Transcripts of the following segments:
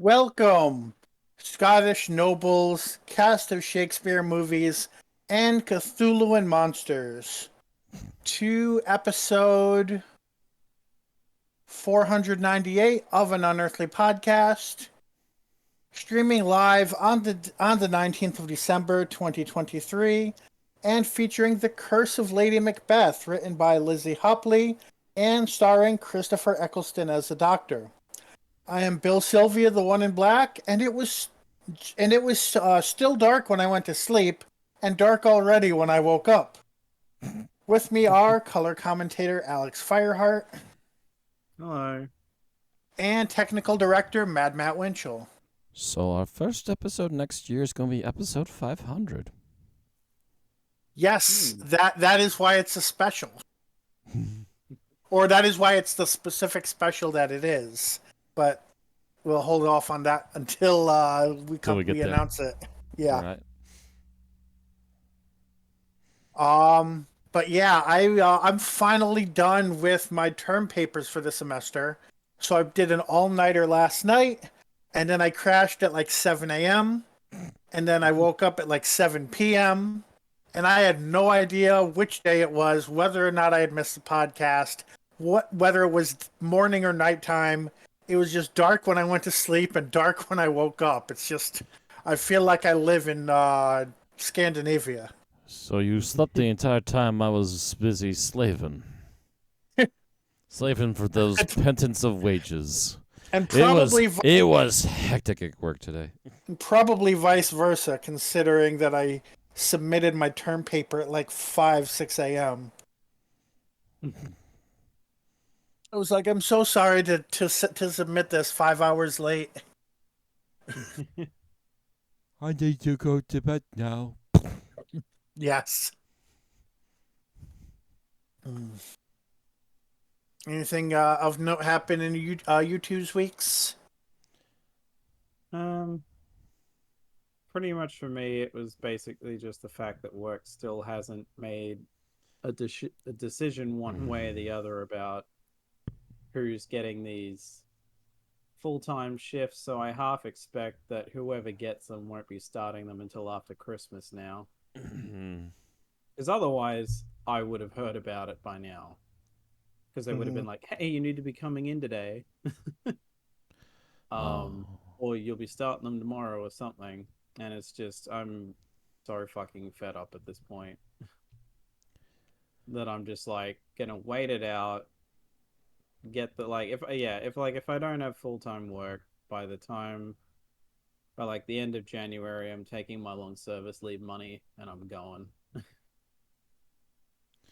Welcome, Scottish nobles, cast of Shakespeare movies, and Cthulhuan monsters, to episode 498 of an Unearthly podcast, streaming live on the 19th of December 2023, and featuring The Curse of Lady Macbeth, written by Lizzie Hopley and starring Christopher Eccleston as the Doctor. I am Bill Sylvia, the one in black, and it was still dark when I went to sleep, and dark already when I woke up. With me are color commentator Alex Fireheart Hello. and technical director Mad Matt Winchell. So our first episode next year is going to be episode 500. Yes, that is why it's a special, or that is why it's the specific special that it is. But we'll hold off on that until we announce it. Yeah. All right. But yeah, I'm finally done with my term papers for the semester. So I did an all-nighter last night, and then I crashed at like 7 a.m. and then I woke up at like 7 p.m. and I had no idea which day it was, whether or not I had missed the podcast, whether it was morning or nighttime. It was just dark when I went to sleep and dark when I woke up. It's just, I feel like I live in Scandinavia. So you slept the entire time I was busy slaving. Slaving for those penance of wages. And it was hectic at work today. Probably vice versa, considering that I submitted my term paper at like 5, 6 a.m. I was like, I'm so sorry to submit this 5 hours late. I need to go to bed now. Yes. Anything of note happen in you two's weeks? Pretty much for me, it was basically just the fact that work still hasn't made a decision one way or the other about who's getting these full-time shifts. So I half expect that whoever gets them won't be starting them until after Christmas now. Because otherwise, I would have heard about it by now. Because they would have been like, hey, you need to be coming in today. Or you'll be starting them tomorrow or something. And it's just, I'm so fucking fed up at this point. That I'm just like, gonna wait it out. Get the, like, if I don't have full-time work by like the end of January, I'm taking my long service leave money and I'm going.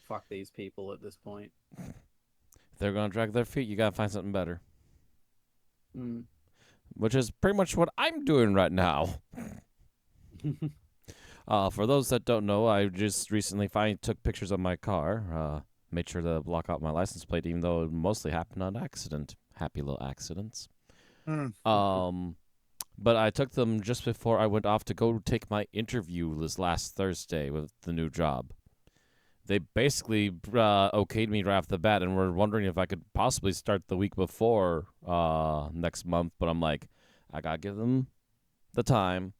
Fuck these people at this point. If they're going to drag their feet, you got to find something better. Which is pretty much what I'm doing right now. For those that don't know, I just recently finally took pictures of my car. Made sure to block out my license plate, even though it mostly happened on accident. Happy little accidents. But I took them just before I went off to go take my interview this last Thursday with the new job. They basically okayed me right off the bat and were wondering if I could possibly start the week before next month. But I'm like, I got to give them the time.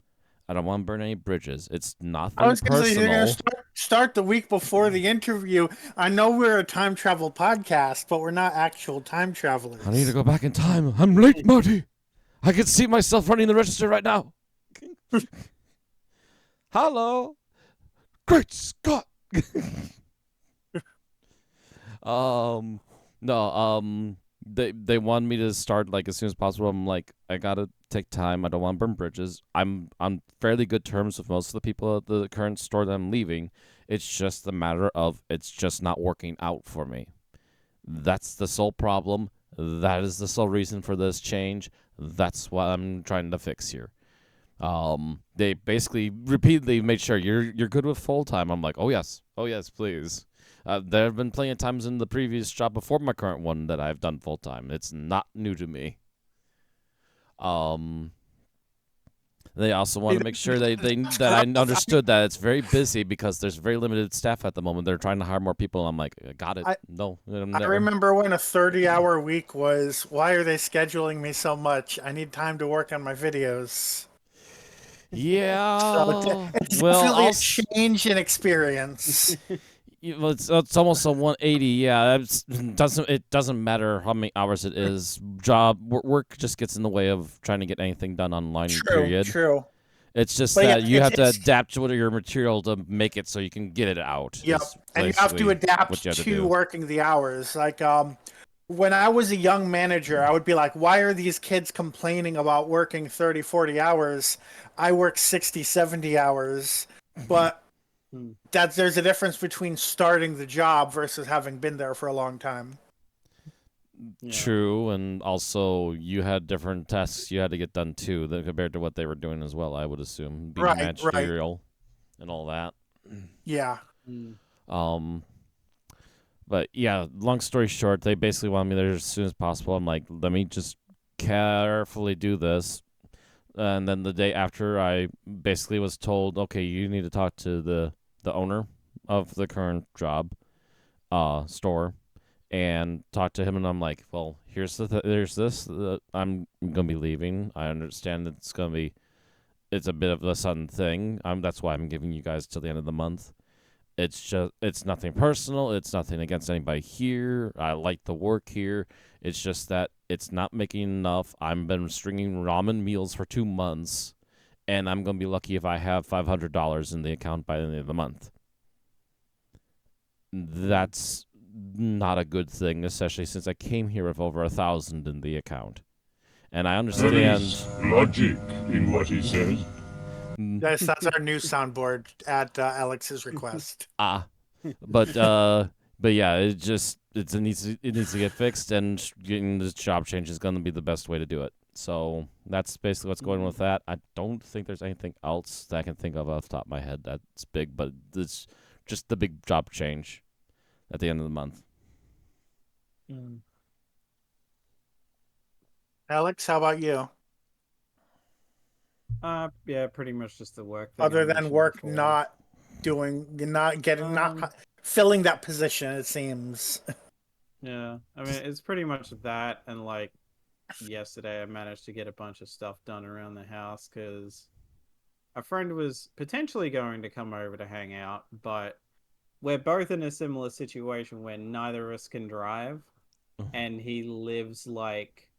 I don't want to burn any bridges. It's nothing personal. I was going to say, you're going to start the week before the interview. I know we're a time travel podcast, but we're not actual time travelers. I need to go back in time. I'm late, Marty. I can see myself running the register right now. Hello. Great Scott. They want me to start like as soon as possible. I'm like, I gotta take time. I don't want to burn bridges. I'm on fairly good terms with most of the people at the current store that I'm leaving. It's just a matter of it's just not working out for me. That's the sole problem. That is the sole reason for this change. That's what I'm trying to fix here. They basically repeatedly made sure you're good with full time. I'm like, oh yes, please. There have been plenty of times in the previous job before my current one that I've done full time. It's not new to me. They also want to make sure that I understood that it's very busy because there's very limited staff at the moment. They're trying to hire more people. I'm like, got it. No, I remember when a 30-hour week was, why are they scheduling me so much? I need time to work on my videos. Yeah. It's Well, definitely a change in experience. it's almost a 180. Yeah, it doesn't matter how many hours it is. Work just gets in the way of trying to get anything done online. Period. True. It's just But yeah, that you have to adapt to your material to make it so you can get it out. Yep, and you have to adapt to working the hours. Like, when I was a young manager, I would be like, why are these kids complaining about working 30, 40 hours? I work 60, 70 hours. But there's a difference between starting the job versus having been there for a long time. Yeah. True, and also you had different tasks you had to get done too, compared to what they were doing as well. I would assume being managerial and all that. Yeah. But yeah, long story short, they basically want me there as soon as possible. I'm like, let me just carefully do this. And then the day after, I basically was told, okay, you need to talk to the owner of the current job store and talk to him. And I'm like, well, here's this. I'm gonna be leaving. I understand it's a bit of a sudden thing. That's why I'm giving you guys till the end of the month. It's nothing personal. It's nothing against anybody here. I like the work here. It's just that it's not making enough. I've been stringing ramen meals for 2 months, and I'm going to be lucky if I have $500 in the account by the end of the month. That's not a good thing, especially since I came here with over 1,000 in the account. And I understand... There is logic in what he says. Yes, that's our new soundboard at Alex's request. But yeah, it needs to get fixed, and getting this job change is going to be the best way to do it. So that's basically what's going on with that. I don't think there's anything else that I can think of off the top of my head that's big, but it's just the big job change at the end of the month. Alex, how about you? Yeah, pretty much just the work thing. Other than work not filling that position, it seems. Yeah, I mean, it's pretty much that, and like yesterday I managed to get a bunch of stuff done around the house because a friend was potentially going to come over to hang out, but we're both in a similar situation where neither of us can drive, and he lives like,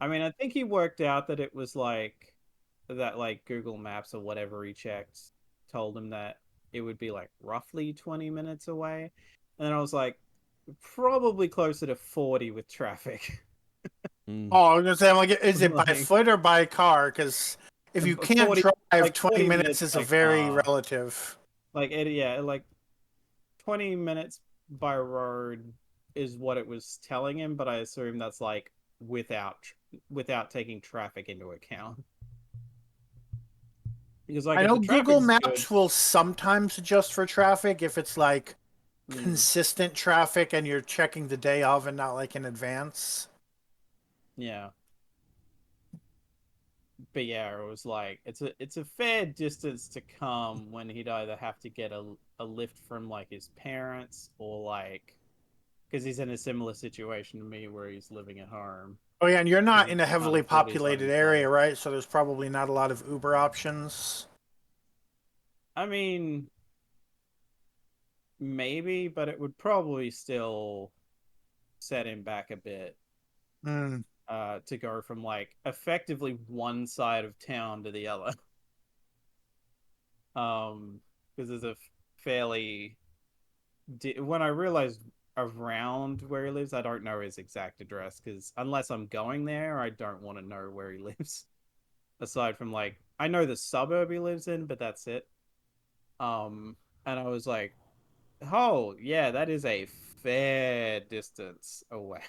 I mean, I think he worked out that it was like that, like Google Maps or whatever he checked told him that it would be like roughly 20 minutes away, and I was like, probably closer to 40 with traffic. Oh, I was gonna say, I'm like, is it by foot or by car? Because if you can't 40, drive, like 20 minutes is a very relative. Like, like 20 minutes by road is what it was telling him, but I assume that's like without taking traffic into account. Because like, I know Google Maps will sometimes adjust for traffic if it's like consistent traffic and you're checking the day of and not like in advance. Yeah. But yeah, it was like, it's a fair distance to come when he'd either have to get a lift from like his parents or like, because he's in a similar situation to me where he's living at home. Oh yeah, and you're not in a heavily populated area, right? So there's probably not a lot of Uber options. I mean, maybe, but it would probably still set him back a bit. To go from like effectively one side of town to the other. Because there's a fairly... when I realized around where he lives, I don't know his exact address, because unless I'm going there, I don't want to know where he lives. Aside from like, I know the suburb he lives in, but that's it. And I was like, oh yeah, that is a fair distance away.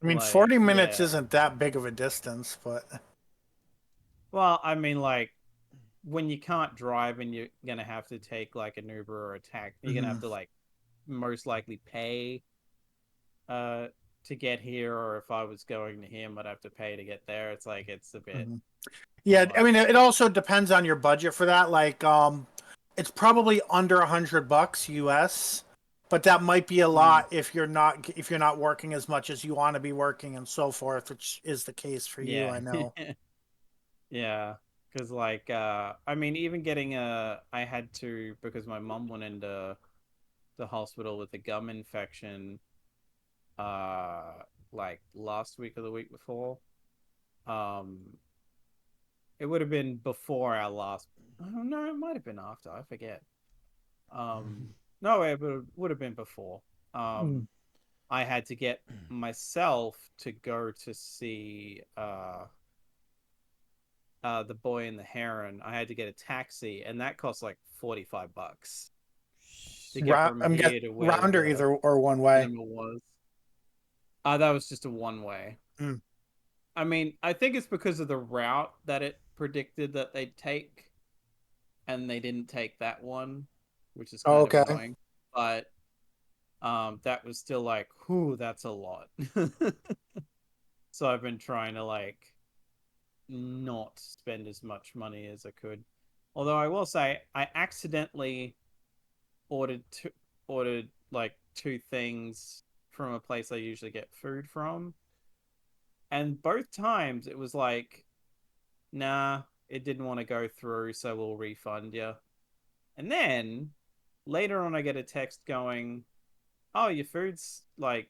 I mean, like, 40 minutes isn't that big of a distance, but... Well, I mean, like, when you can't drive and you're going to have to take, like, an Uber or a taxi, you're going to have to, like, most likely pay to get here, or if I was going to him, I'd have to pay to get there. It's like it's a bit. Yeah, I much. mean, it also depends on your budget for that. Like, it's probably under $100 US, but that might be a lot if you're not working as much as you want to be working and so forth, which is the case for you, Yeah. I know. Yeah, because like I mean, even getting I had to, because my mum went into the hospital with a gum infection like last week or the week before. Um it would have been before our last, oh no, it might have been after, I forget. No, it would have been before. Um I had to get myself to go to see the Boy and the Heron. I had to get a taxi, and that cost like $45 to get from I'm here guessing to where round or the either or one way. cinema was. That was just a one way. Mm. I mean, I think it's because of the route that it predicted that they'd take, and they didn't take that one, which is Oh, kind of okay. annoying. But that was still like, whew, that's a lot. So I've been trying to like not spend as much money as I could. Although I will say, I accidentally ordered like two things from a place I usually get food from, and both times it was like, nah, it didn't want to go through, so we'll refund you. And then later on, I get a text going, "Oh, your food's like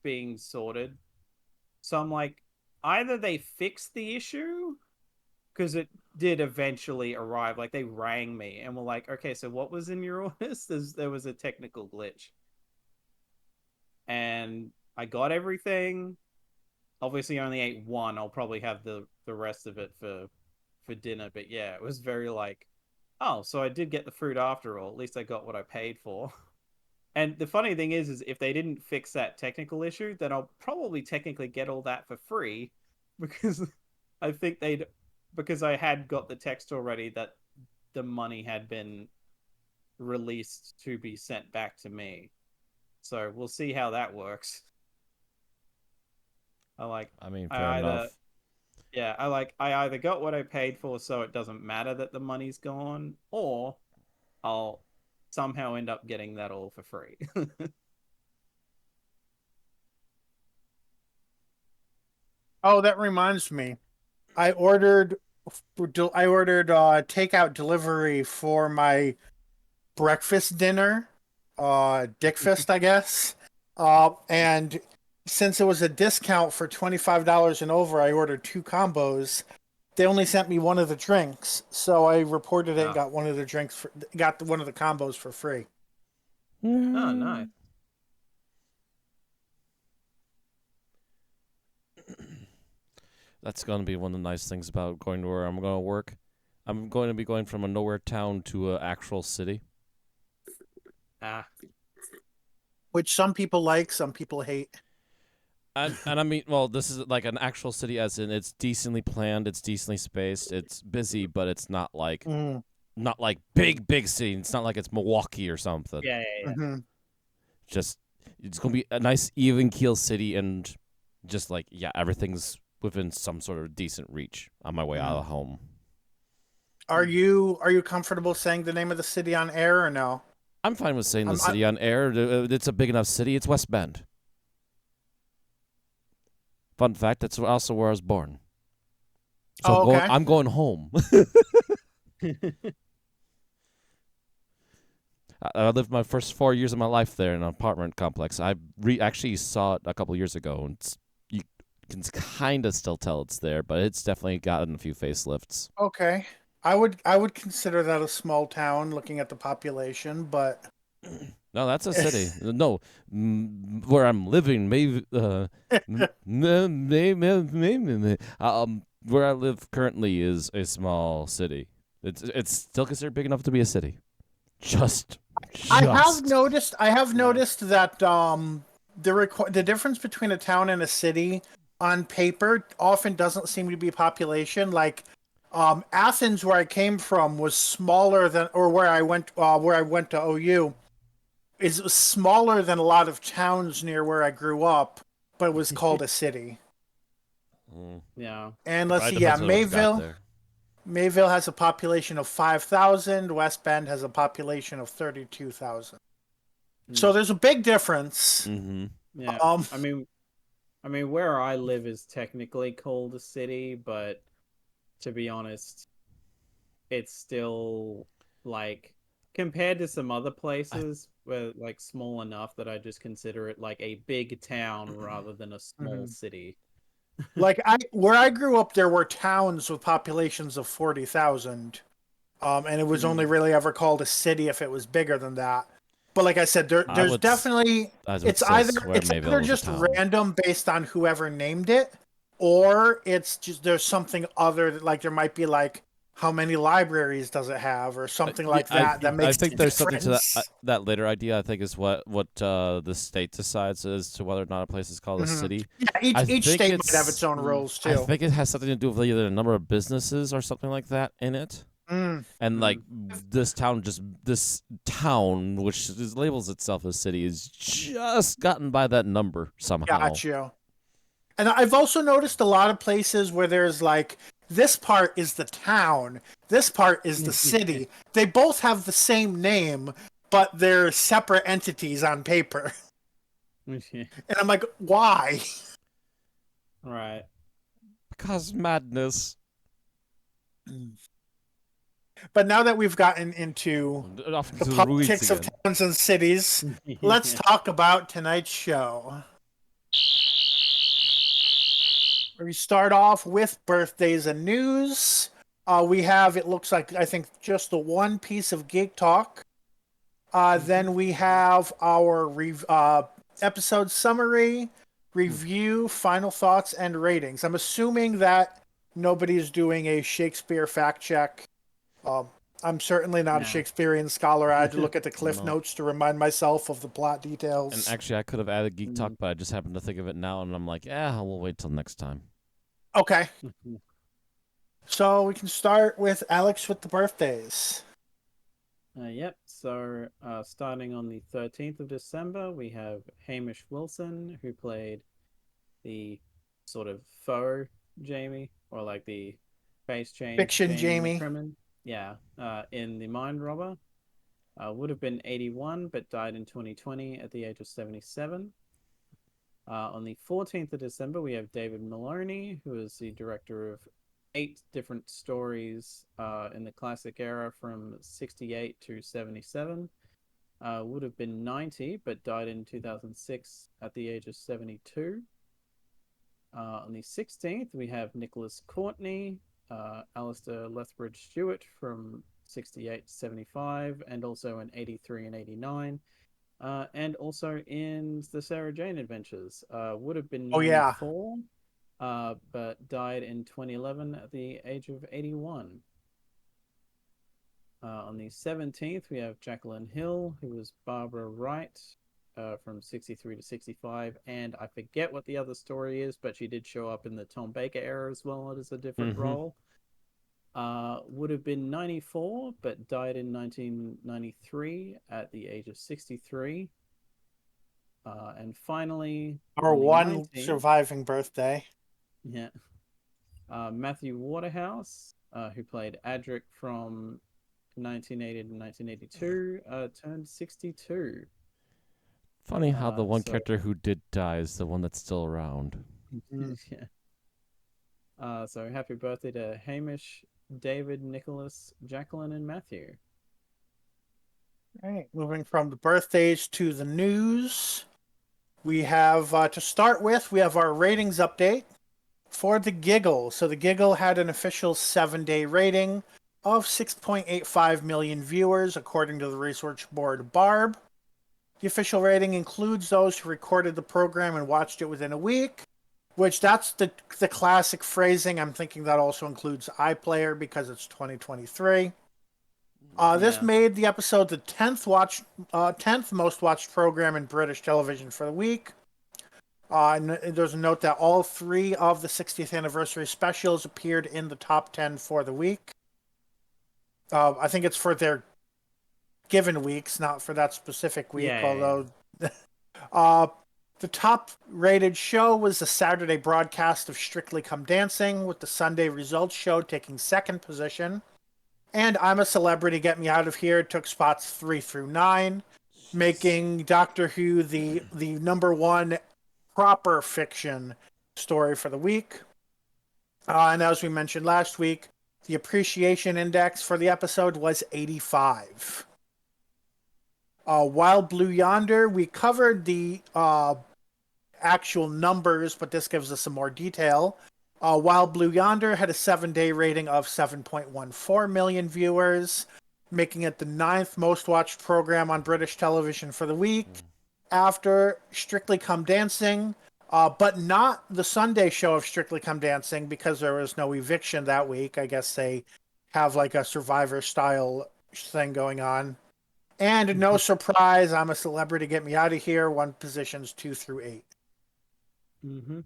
being sorted." So I'm like, either they fixed the issue, because it did eventually arrive. Like they rang me and were like, "Okay, so what was in your orders?" There was a technical glitch, and I got everything. Obviously, I only ate one. I'll probably have the rest of it for dinner. But yeah, it was very like, oh, so I did get the food after all. At least I got what I paid for. And the funny thing is if they didn't fix that technical issue, then I'll probably technically get all that for free, because I think because I had got the text already that the money had been released to be sent back to me. So we'll see how that works. I mean, I fair either enough. yeah, I either got what I paid for, so it doesn't matter that the money's gone, or I'll somehow end up getting that all for free. Oh, that reminds me. I ordered takeout delivery for my breakfast dinner, Dickfist, I guess. And since it was a discount for $25 and over, I ordered two combos. They only sent me one of the drinks, so I reported it and Ah. got one of the one of the combos for free. Oh, nice. That's going to be one of the nice things about going to where I'm going to work. I'm going to be going from a nowhere town to an actual city. Ah. Which some people like, some people hate. And I mean, well, this is like an actual city, as in it's decently planned, it's decently spaced, it's busy, but it's not like big city. It's not like it's Milwaukee or something. Yeah. Mm-hmm. Just it's gonna be a nice even keel city, and just like everything's within some sort of decent reach on my way out of home. Are you comfortable saying the name of the city on air or no? I'm fine with saying the city on air. It's a big enough city. It's West Bend. Fun fact, that's also where I was born. So okay. I'm going home. I lived my first 4 years of my life there in an apartment complex. I actually saw it a couple years ago, and you can kind of still tell it's there, but it's definitely gotten a few facelifts. Okay. I would consider that a small town looking at the population, but No, that's a city. No, where I'm living, maybe. Where I live currently is a small city. It's still considered big enough to be a city. Just. I have noticed that the difference between a town and a city on paper often doesn't seem to be population. Like Athens, where I came from, was smaller than, or where I went to OU. is smaller than a lot of towns near where I grew up, but it was called a city. Yeah. And let's see, Probably yeah, depends on what you got there. Mayville has a population of 5,000. West Bend has a population of 32,000. So there's a big difference. Mm-hmm. Yeah. Um, I mean, where I live is technically called a city, but to be honest, it's still like compared to some other places where like small enough that I just consider it like a big town rather than a small city. like where I grew up, there were towns with populations of 40,000. And it was only really ever called a city if it was bigger than that. But like I said, there's definitely I would it's still either swear it's Mayville either was a just town. random based on whoever named it, or it's just there's something other, like there might be like how many libraries does it have or something like that that makes I think a there's something to difference. that later idea. I think is what the state decides as to whether or not a place is called a city. Yeah, I each think state might have its own rules I too. think it has something to do with either the number of businesses or something like that in it. And like this town, which labels itself as city, is just gotten by that number somehow. Got you. And I've also noticed a lot of places where there's like, this part is the town, this part is the city. They both have the same name, but they're separate entities on paper. And I'm like, why? Right. Because madness. But now that we've gotten into the politics of towns and cities, let's talk about tonight's show. We start off with birthdays and news. We have, it looks like, I think, just the one piece of Geek Talk. Then we have our episode summary, review, final thoughts, and ratings. I'm assuming that nobody's doing a Shakespeare fact check. I'm certainly not a Shakespearean scholar. I had to look at the Cliff Notes to remind myself of the plot details. And actually, I could have added Geek Talk, but I just happened to think of it now, and I'm like, we'll wait till next time. Okay. So we can start with Alex with the birthdays. Yep. So starting on the 13th of December, we have Hamish Wilson, who played the sort of faux Jamie, or like the face change Fiction Jamie. McCrimmon. Yeah. In The Mind Robber. Would have been 81, but died in 2020 at the age of 77. On the 14th of December, we have David Maloney, who is the director of 8 different stories in the classic era from 68 to 77. Would have been 90, but died in 2006 at the age of 72. On the 16th, we have Nicholas Courtney, Alistair Lethbridge Stewart from 68 to 75, and also in 83 and 89. And also in the Sarah Jane Adventures. Would have been 94, but died in 2011 at the age of 81. On the 17th, we have Jacqueline Hill, who was Barbara Wright from 63 to 65. And I forget what the other story is, but she did show up in the Tom Baker era as well as a different role. Would have been 94, but died in 1993 at the age of 63. And finally, our one 19th, surviving birthday. Yeah. Matthew Waterhouse, who played Adric from 1980 to 1982, turned 62. Funny how the one character who did die is the one that's still around. Yeah. So happy birthday to Hamish, David, Nicholas, Jacqueline, and Matthew. All right, moving from the birthdays to the news. We have, to start with, we have our ratings update for The Giggle. So The Giggle had an official 7-day rating of 6.85 million viewers, according to the research board Barb. The official rating includes those who recorded the program and watched it within a week, which that's the classic phrasing. I'm thinking that also includes iPlayer because it's 2023. This made the episode the 10th most watched program in British television for the week. And there's a note that all 3 of the 60th anniversary specials appeared in the top 10 for the week. I think it's for their given weeks, not for that specific week. Yeah, Although, uh, the top rated show was the Saturday broadcast of Strictly Come Dancing, with the Sunday results show taking second position. And I'm a Celebrity, Get Me Out of Here took spots 3 through 9, making Doctor Who the number one proper fiction story for the week. And as we mentioned last week, the appreciation index for the episode was 85. Wild Blue Yonder, we covered the actual numbers, but this gives us some more detail. Wild Blue Yonder had a 7-day rating of 7.14 million viewers, making it the 9th most watched program on British television for the week, after Strictly Come Dancing, but not the Sunday show of Strictly Come Dancing, because there was no eviction that week. I guess they have like a Survivor style thing going on. And no surprise, I'm a Celebrity, Get Me Out of Here won positions 2 through 8. Mm-hmm.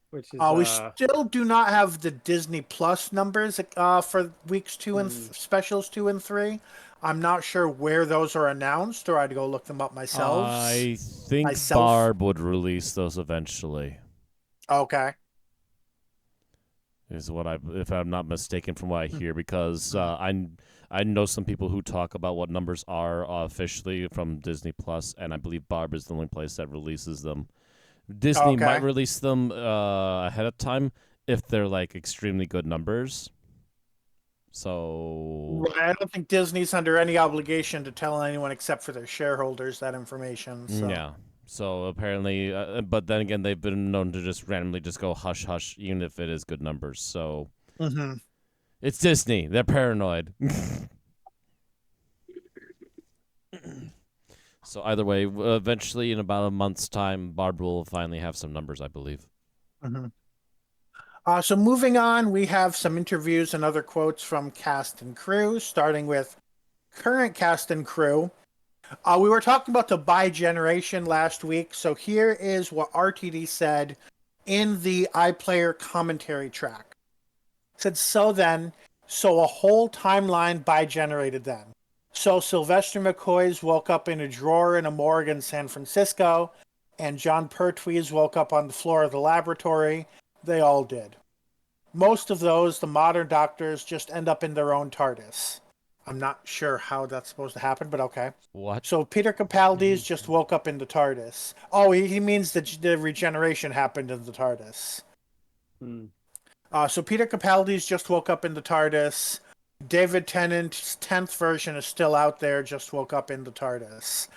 Which is We still do not have the Disney Plus numbers for weeks 2 and specials 2 and 3. I'm not sure where those are announced, or I'd go look them up myself. I think Barb would release those eventually. Okay. Is what if I'm not mistaken from what I hear, because I know some people who talk about what numbers are officially from Disney Plus, and I believe Barb is the only place that releases them. Disney might release them ahead of time if they're like extremely good numbers. So I don't think Disney's under any obligation to tell anyone except for their shareholders that information. So. Yeah. So apparently, but then again, they've been known to just randomly just go hush hush, even if it is good numbers. So it's Disney. They're paranoid. So either way, eventually in about a month's time, Barb will finally have some numbers, I believe. So moving on, we have some interviews and other quotes from cast and crew, starting with current cast and crew. We were talking about the Bigeneration last week, so here is what RTD said in the iPlayer commentary track. It said, so a whole timeline Bigenerated then. So Sylvester McCoy's woke up in a drawer in a morgue in San Francisco, and John Pertwee's woke up on the floor of the laboratory. They all did. Most of those, the modern doctors, just end up in their own TARDIS. I'm not sure how that's supposed to happen, but okay. What? So Peter Capaldi's just woke up in the TARDIS. Oh, he means that the regeneration happened in the TARDIS. So Peter Capaldi's just woke up in the TARDIS. David Tennant's 10th version is still out there, just woke up in the TARDIS.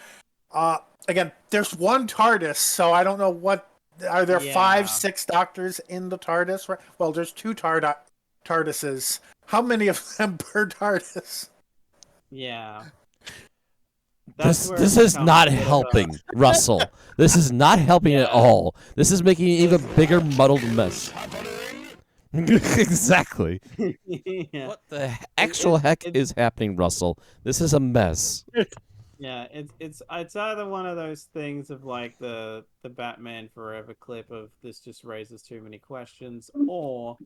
Again, there's one TARDIS, so I don't know what... Are there 5, 6 doctors in the TARDIS? Right? Well, there's 2 TARDISes. How many of them per TARDIS? Yeah. This is not helping, Russell. This is not helping at all. This is making an even bigger muddled mess. Exactly. What the actual heck is happening, Russell? This is a mess. Yeah, it's either one of those things of like the Batman Forever clip of this just raises too many questions, or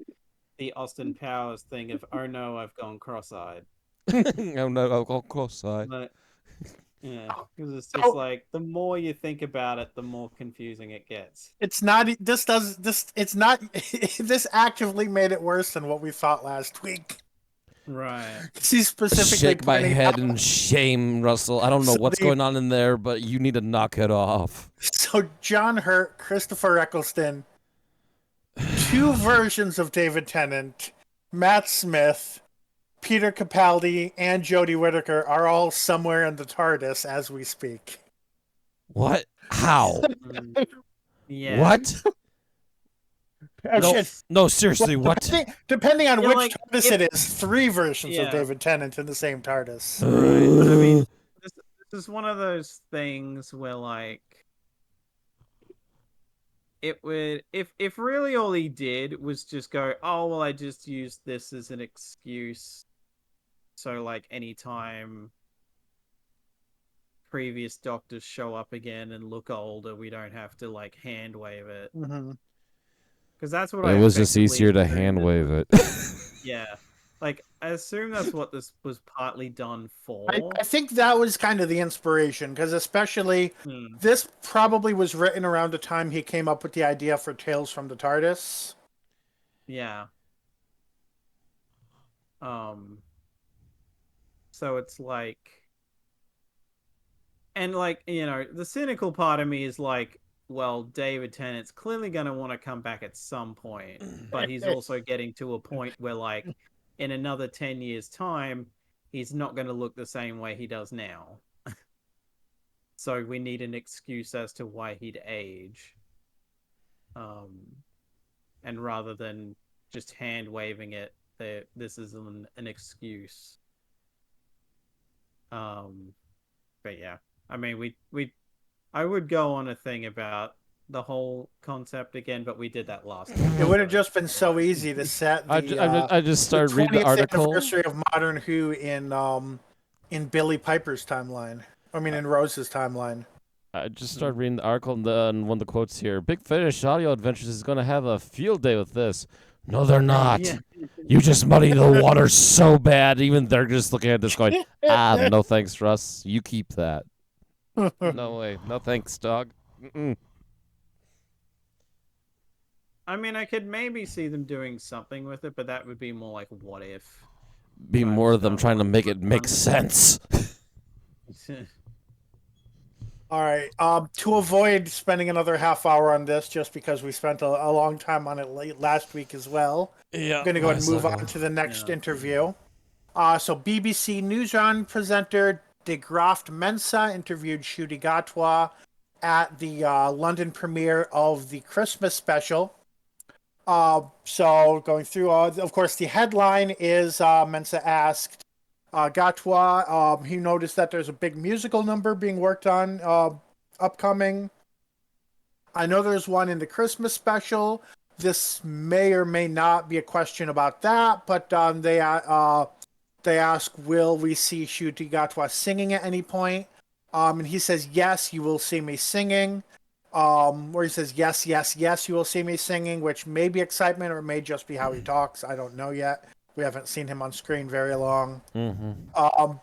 the Austin Powers thing of, oh no, I've gone cross-eyed. Oh no, I've gone cross-eyed. But, yeah, because it's just like the more you think about it, the more confusing it gets. It's not. It's not. This actively made it worse than what we thought last week. Right. He specifically shake my head in shame, Russell. I don't know what's going on in there, but you need to knock it off. So John Hurt, Christopher Eccleston, 2 versions of David Tennant, Matt Smith, Peter Capaldi, and Jodie Whittaker are all somewhere in the TARDIS as we speak. What? How? Yeah. What? No, seriously, well, what? Depending on which TARDIS it is, 3 versions of David Tennant in the same TARDIS. Right. I mean, this is one of those things where, like, it would, if really all he did was just go, oh, well, I just used this as an excuse. So, like, anytime previous doctors show up again and look older, we don't have to, like, hand wave it. Because that's what it was just easier to hand wave it. Yeah. Like, I assume that's what this was partly done for. I think that was kind of the inspiration, because especially this probably was written around the time he came up with the idea for Tales from the TARDIS. Yeah. So it's like, and like, you know, the cynical part of me is like, well, David Tennant's clearly going to want to come back at some point, but he's also getting to a point where, like, in another 10 years' time, he's not going to look the same way he does now. So we need an excuse as to why he'd age. And rather than just hand waving it, this is an excuse. But yeah, I mean, I would go on a thing about the whole concept again, but we did that last time. It would have just been so easy to set the I just started reading the 20th article. anniversary of Modern Who in Billy Piper's timeline. I mean, in Rose's timeline. I just started reading the article, and then one of the quotes here: "Big Finish Audio Adventures is going to have a field day with this." No, they're not. Yeah. You just muddy the water so bad. Even they're just looking at this going, no thanks, Russ. You keep that. No way. No thanks, dog. Mm-mm. I mean, I could maybe see them doing something with it, but that would be more like what if. Be more of them trying to make it make sense. All right. To avoid spending another half hour on this, just because we spent a long time on it last week as well, Yeah. I'm going to go ahead and move on to the next interview. So BBC Newsround presenter De Graft Mensa interviewed Ncuti Gatwa at the London premiere of the Christmas special. So going through, of course, the headline is Mensa asked Gatwa. He noticed that there's a big musical number being worked on upcoming. I know there's one in the Christmas special. This may or may not be a question about that, but they ask, will we see Ncuti Gatwa singing at any point? And he says, yes, you will see me singing. Where he says, yes, yes, yes, you will see me singing, which may be excitement or it may just be how he talks. I don't know yet. We haven't seen him on screen very long. Mm-hmm.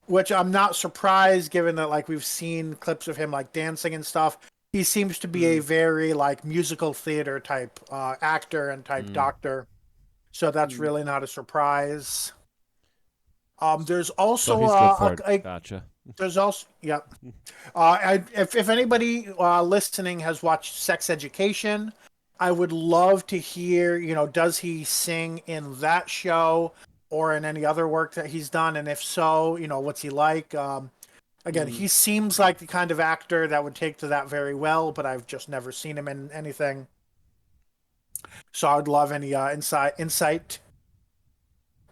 Which I'm not surprised, given that like we've seen clips of him like dancing and stuff. He seems to be a very like musical theater type actor and type doctor. So that's really not a surprise. There's also So he's good for it. Gotcha. There's also if anybody listening has watched Sex Education, I would love to hear, does he sing in that show or in any other work that he's done? And if so, what's he like? Again, he seems like the kind of actor that would take to that very well, but I've just never seen him in anything. So I'd love any insight.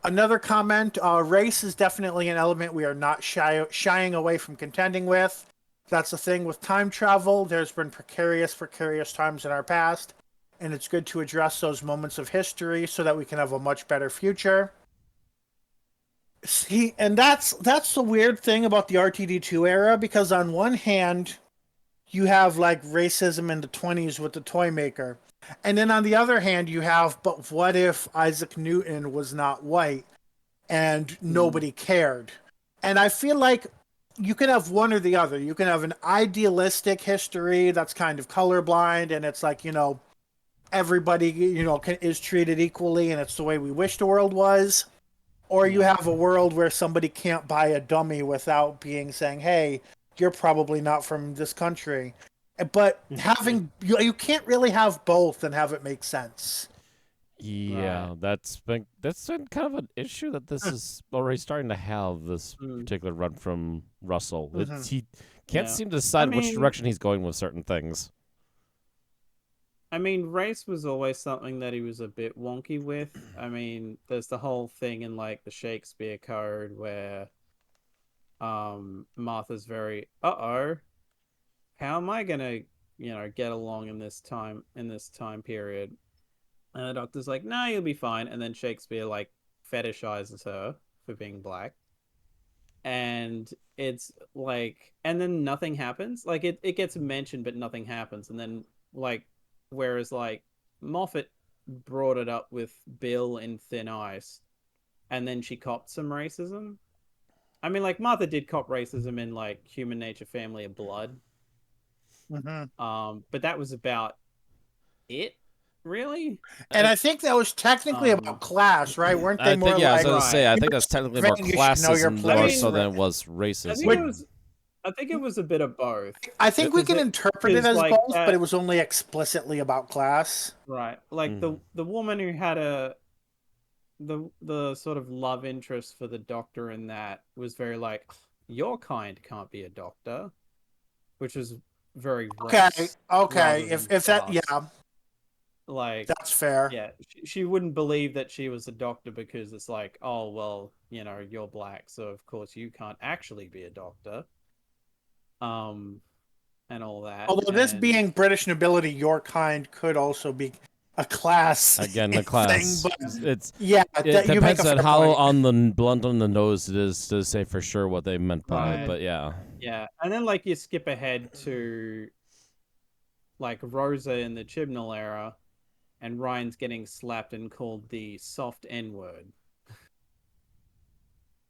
Another comment, race is definitely an element we are not shying away from contending with. That's the thing with time travel. There's been precarious times in our past, and it's good to address those moments of history so that we can have a much better future. See, and that's the weird thing about the RTD2 era, because on one hand, you have like racism in the 20s with the toy maker. And then on the other hand, you have, but what if Isaac Newton was not white and nobody cared? And I feel like you can have one or the other. You can have an idealistic history that's kind of colorblind, and it's like, everybody, is treated equally, and it's the way we wish the world was. Or you have a world where somebody can't buy a dummy without saying, hey, you're probably not from this country. But you can't really have both and have it make sense. Yeah, that's been kind of an issue that this is already starting to have, this particular run from Russell. He can't seem to decide which direction he's going with certain things. I mean, race was always something that he was a bit wonky with. I mean, there's the whole thing in like the Shakespeare Code where Martha's very how am I gonna get along in this time period? And the doctor's like, no, you'll be fine. And then Shakespeare like fetishizes her for being black, and it's like, and then nothing happens. Like it gets mentioned but nothing happens. And then like, whereas like Moffat brought it up with Bill in Thin Ice, and then she copped some racism. I mean, like Martha did cop racism in like Human Nature, Family of Blood. But that was about it, really. And I think that was technically about class, right? Weren't they I more think, yeah, I was like, gonna say, I you're think that's technically more serving, you should know your classism more place? so than it was I racism. think it was a bit of both. I think we Because can interpret it because as like both, but it was only explicitly about class. right, like the woman who had the sort of love interest for the doctor in that was very like, your kind can't be a doctor, which was very Okay, race okay. rather If than that, class. yeah, Like, that's fair. yeah, she wouldn't believe that she was a doctor because it's like, oh well, you're black, so of course you can't actually be a doctor, um, and all that. Although this And being British nobility, your kind could also be a class Again, the thing, class. but It's yeah, it you make depends a on fair how point. on the blunt on the nose it is to say for sure what they meant by it. Right. But yeah, yeah, and then like you skip ahead to like Rosa in the Chibnall era, and Ryan's getting slapped and called the soft N word.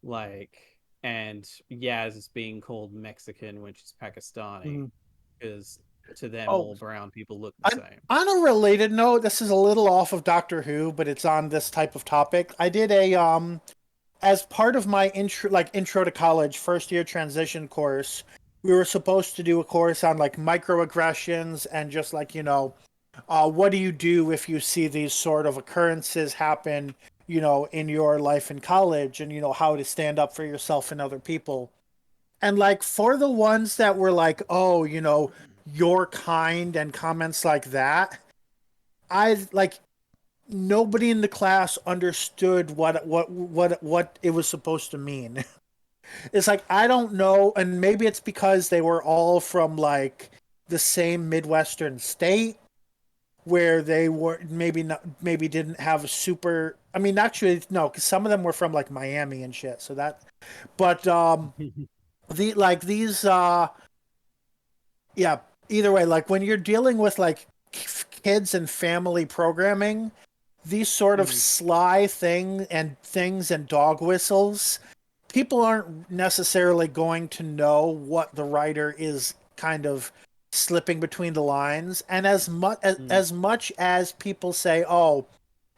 Like, and Yaz is being called Mexican, which is Pakistani, because to them, Oh, all brown people look the same. on a related note, this is a little off of Doctor Who, but it's on this type of topic. I did a as part of my intro to college first year transition course, we were supposed to do a course on like microaggressions and just like, what do you do if you see these sort of occurrences happen, in your life in college, and how to stand up for yourself and other people. And like for the ones that were like, oh, you're kind and comments like that, I like nobody in the class understood what it was supposed to mean. It's like I don't know, and maybe it's because they were all from like the same Midwestern state where they were maybe didn't have a super. I mean, actually, no, because some of them were from like Miami and shit. So that, but these yeah. Either way, like when you're dealing with like kids and family programming, these sort of sly things and dog whistles, people aren't necessarily going to know what the writer is kind of slipping between the lines. And as much as people say, oh,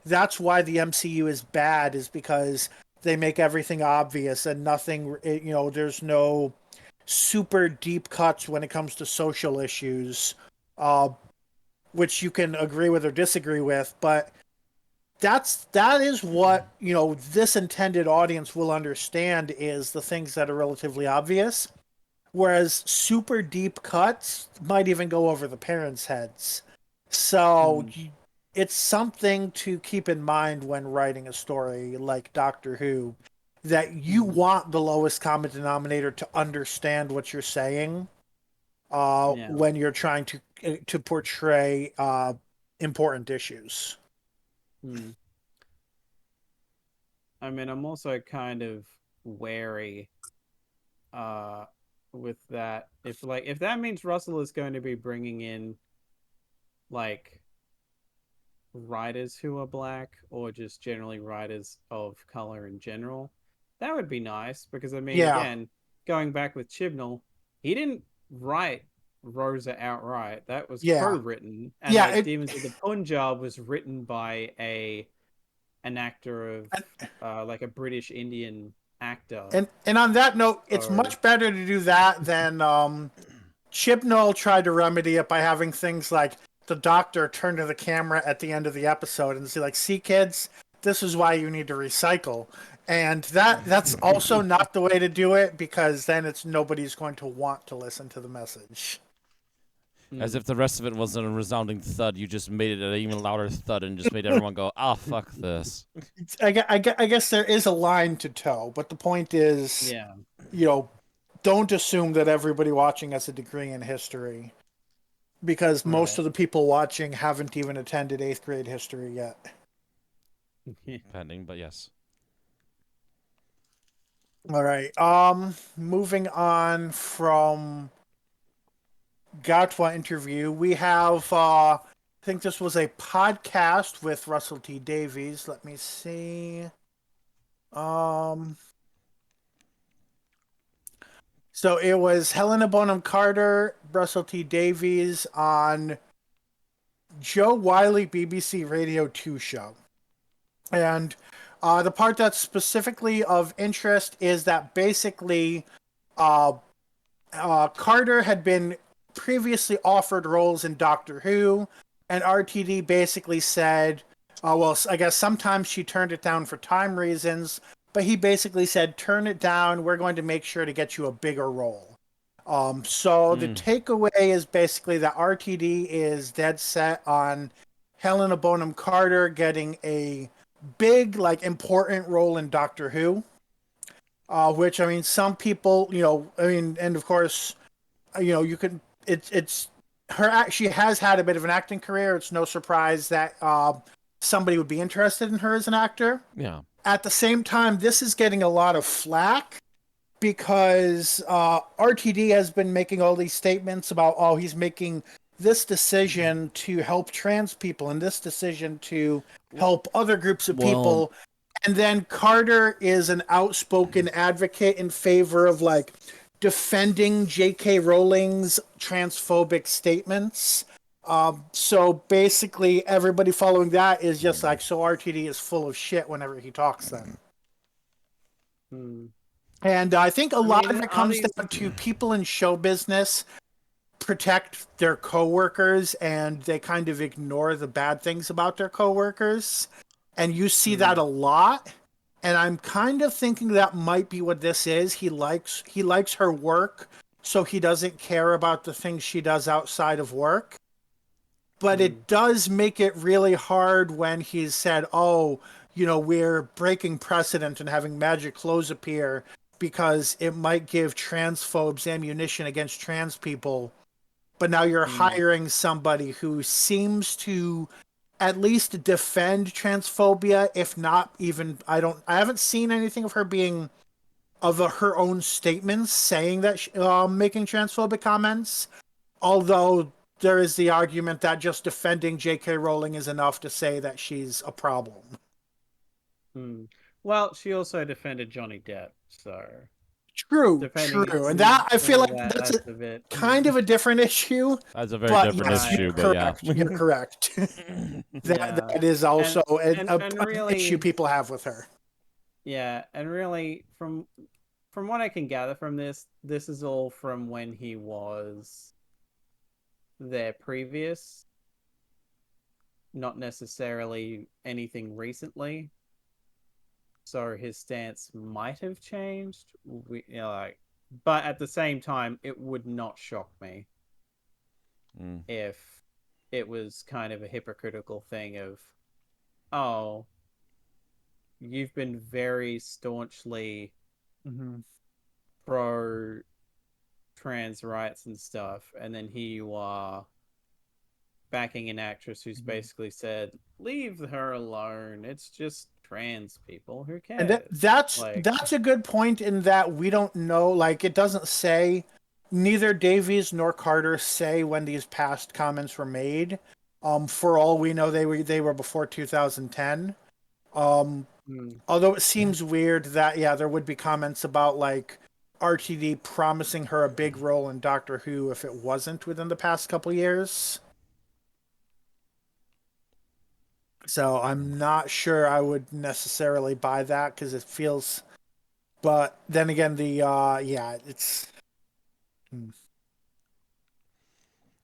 that's why the MCU is bad, is because they make everything obvious and nothing, there's no super deep cuts when it comes to social issues, uh, which you can agree with or disagree with, but that is what this intended audience will understand, is the things that are relatively obvious, whereas super deep cuts might even go over the parents' heads. So it's something to keep in mind when writing a story like Doctor Who, that you want the lowest common denominator to understand what you're saying, Yeah. when you're trying to portray important issues. I mean, I'm also kind of wary uh with that. If that means Russell is going to be bringing in like writers who are black, or just generally writers of color in general, that would be nice, because I mean, Yeah, again, going back with Chibnall, he didn't write Rosa outright. That was yeah, co-written, and yeah. like Demons of the Punjab was written by an actor of like a British Indian actor. And on that note, it's So much better to do that than Chibnall tried to remedy it by having things like the doctor turn to the camera at the end of the episode and say, like, see kids, this is why you need to recycle. And that's also not the way to do it, because then nobody's going to want to listen to the message. as if the rest of it wasn't a resounding thud, you just made it an even louder thud and just made everyone go, "Ah, fuck this." I guess there is a line to toe, but the point is, yeah, don't assume that everybody watching has a degree in history, because most right. of the people watching haven't even attended 8th grade history yet. Pending, but yes. All right. Moving on from Gatwa interview, we have I think this was a podcast with Russell T Davies. Let me see. Um, so it was Helena Bonham Carter, Russell T Davies on Joe Wiley BBC Radio 2 show. And the part that's specifically of interest is that basically uh, Carter had been previously offered roles in Doctor Who, and RTD basically said, well, I guess sometimes she turned it down for time reasons, but he basically said, turn it down. We're going to make sure to get you a bigger role. So the takeaway is basically that RTD is dead set on Helena Bonham Carter getting a big, like, important role in Doctor Who. Which, I mean, some people, and of course, you could, it's her, she has had a bit of an acting career. It's no surprise that somebody would be interested in her as an actor. Yeah. At the same time, this is getting a lot of flack because RTD has been making all these statements about, oh, he's making this decision to help trans people and this decision to help other groups of people. And then Carter is an outspoken advocate in favor of, like, defending J.K. Rowling's transphobic statements. So basically, everybody following that is just like, so RTD is full of shit whenever he talks then. And I think a lot of it comes down to people in show business protect their coworkers and they kind of ignore the bad things about their coworkers. And you see that a lot. And I'm kind of thinking that might be what this is. He likes her work, so he doesn't care about the things she does outside of work. But it does make it really hard when he's said, oh, we're breaking precedent and having magic clothes appear because it might give transphobes ammunition against trans people. But now you're hiring somebody who seems to at least defend transphobia, if not even, I haven't seen anything of her being, of her own statements saying that making transphobic comments. Although there is the argument that just defending J.K. Rowling is enough to say that she's a problem. Well, she also defended Johnny Depp, so True. And that, I feel like that's a bit kind of a different issue. That's a very different issue, but yeah. You're correct. That is also an really, issue people have with her. Yeah, and really, from what I can gather from this is all from when he was there previous, not necessarily anything recently. So his stance might have changed. But at the same time, it would not shock me if it was kind of a hypocritical thing of, oh, you've been very staunchly pro trans rights and stuff, and then here you are backing an actress who's basically said, leave her alone. It's just trans people. Who cares? And that's a good point in that we don't know. Like, it doesn't say, neither Davies nor Carter say when these past comments were made. For all we know, they were before 2010. Although it seems weird that there would be comments about, like, RTD promising her a big role in Doctor Who if it wasn't within the past couple years. So I'm not sure I would necessarily buy that because it feels. But then again, it's.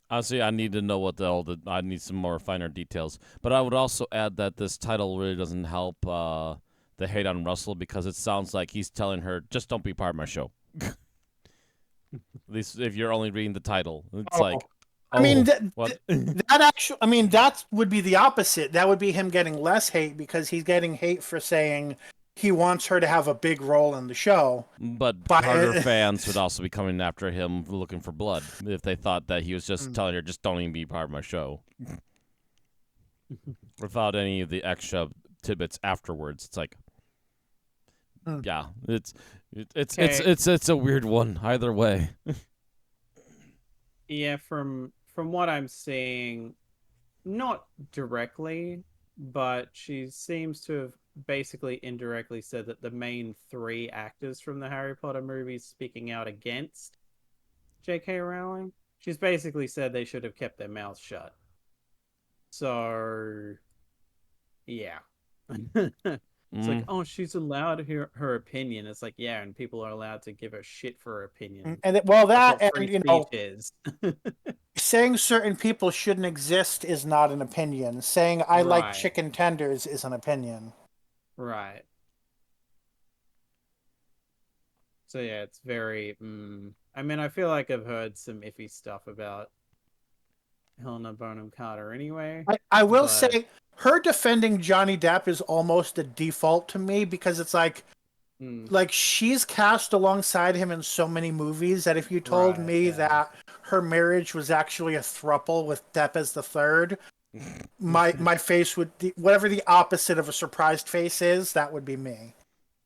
Honestly, I need to know what I need some more finer details. But I would also add that this title really doesn't help the hate on Russell because it sounds like he's telling her, just don't be part of my show. At least if you're only reading the title. It's like. I mean, what? that would be the opposite. That would be him getting less hate because he's getting hate for saying he wants her to have a big role in the show. But Carter fans would also be coming after him looking for blood if they thought that he was just telling her, just don't even be part of my show. Without any of the extra tidbits afterwards. It's like, yeah, it's a weird one either way. Yeah, from what I'm seeing, not directly, but she seems to have basically indirectly said that the main 3 actors from the Harry Potter movies speaking out against J.K. Rowling, she's basically said they should have kept their mouths shut. So, yeah. It's like, oh, she's allowed to hear her opinion. It's like, yeah, and people are allowed to give a shit for her opinion. And well, That's that what free and speech is. saying certain people shouldn't exist is not an opinion. Saying I like Right. chicken tenders is an opinion. Right. So yeah, it's very. I mean, I feel like I've heard some iffy stuff about Helena Bonham Carter anyway. I will but- say her defending Johnny Depp is almost a default to me because it's like she's cast alongside him in so many movies that if you told me that her marriage was actually a throuple with Depp as the third, my face would whatever the opposite of a surprised face is, that would be me.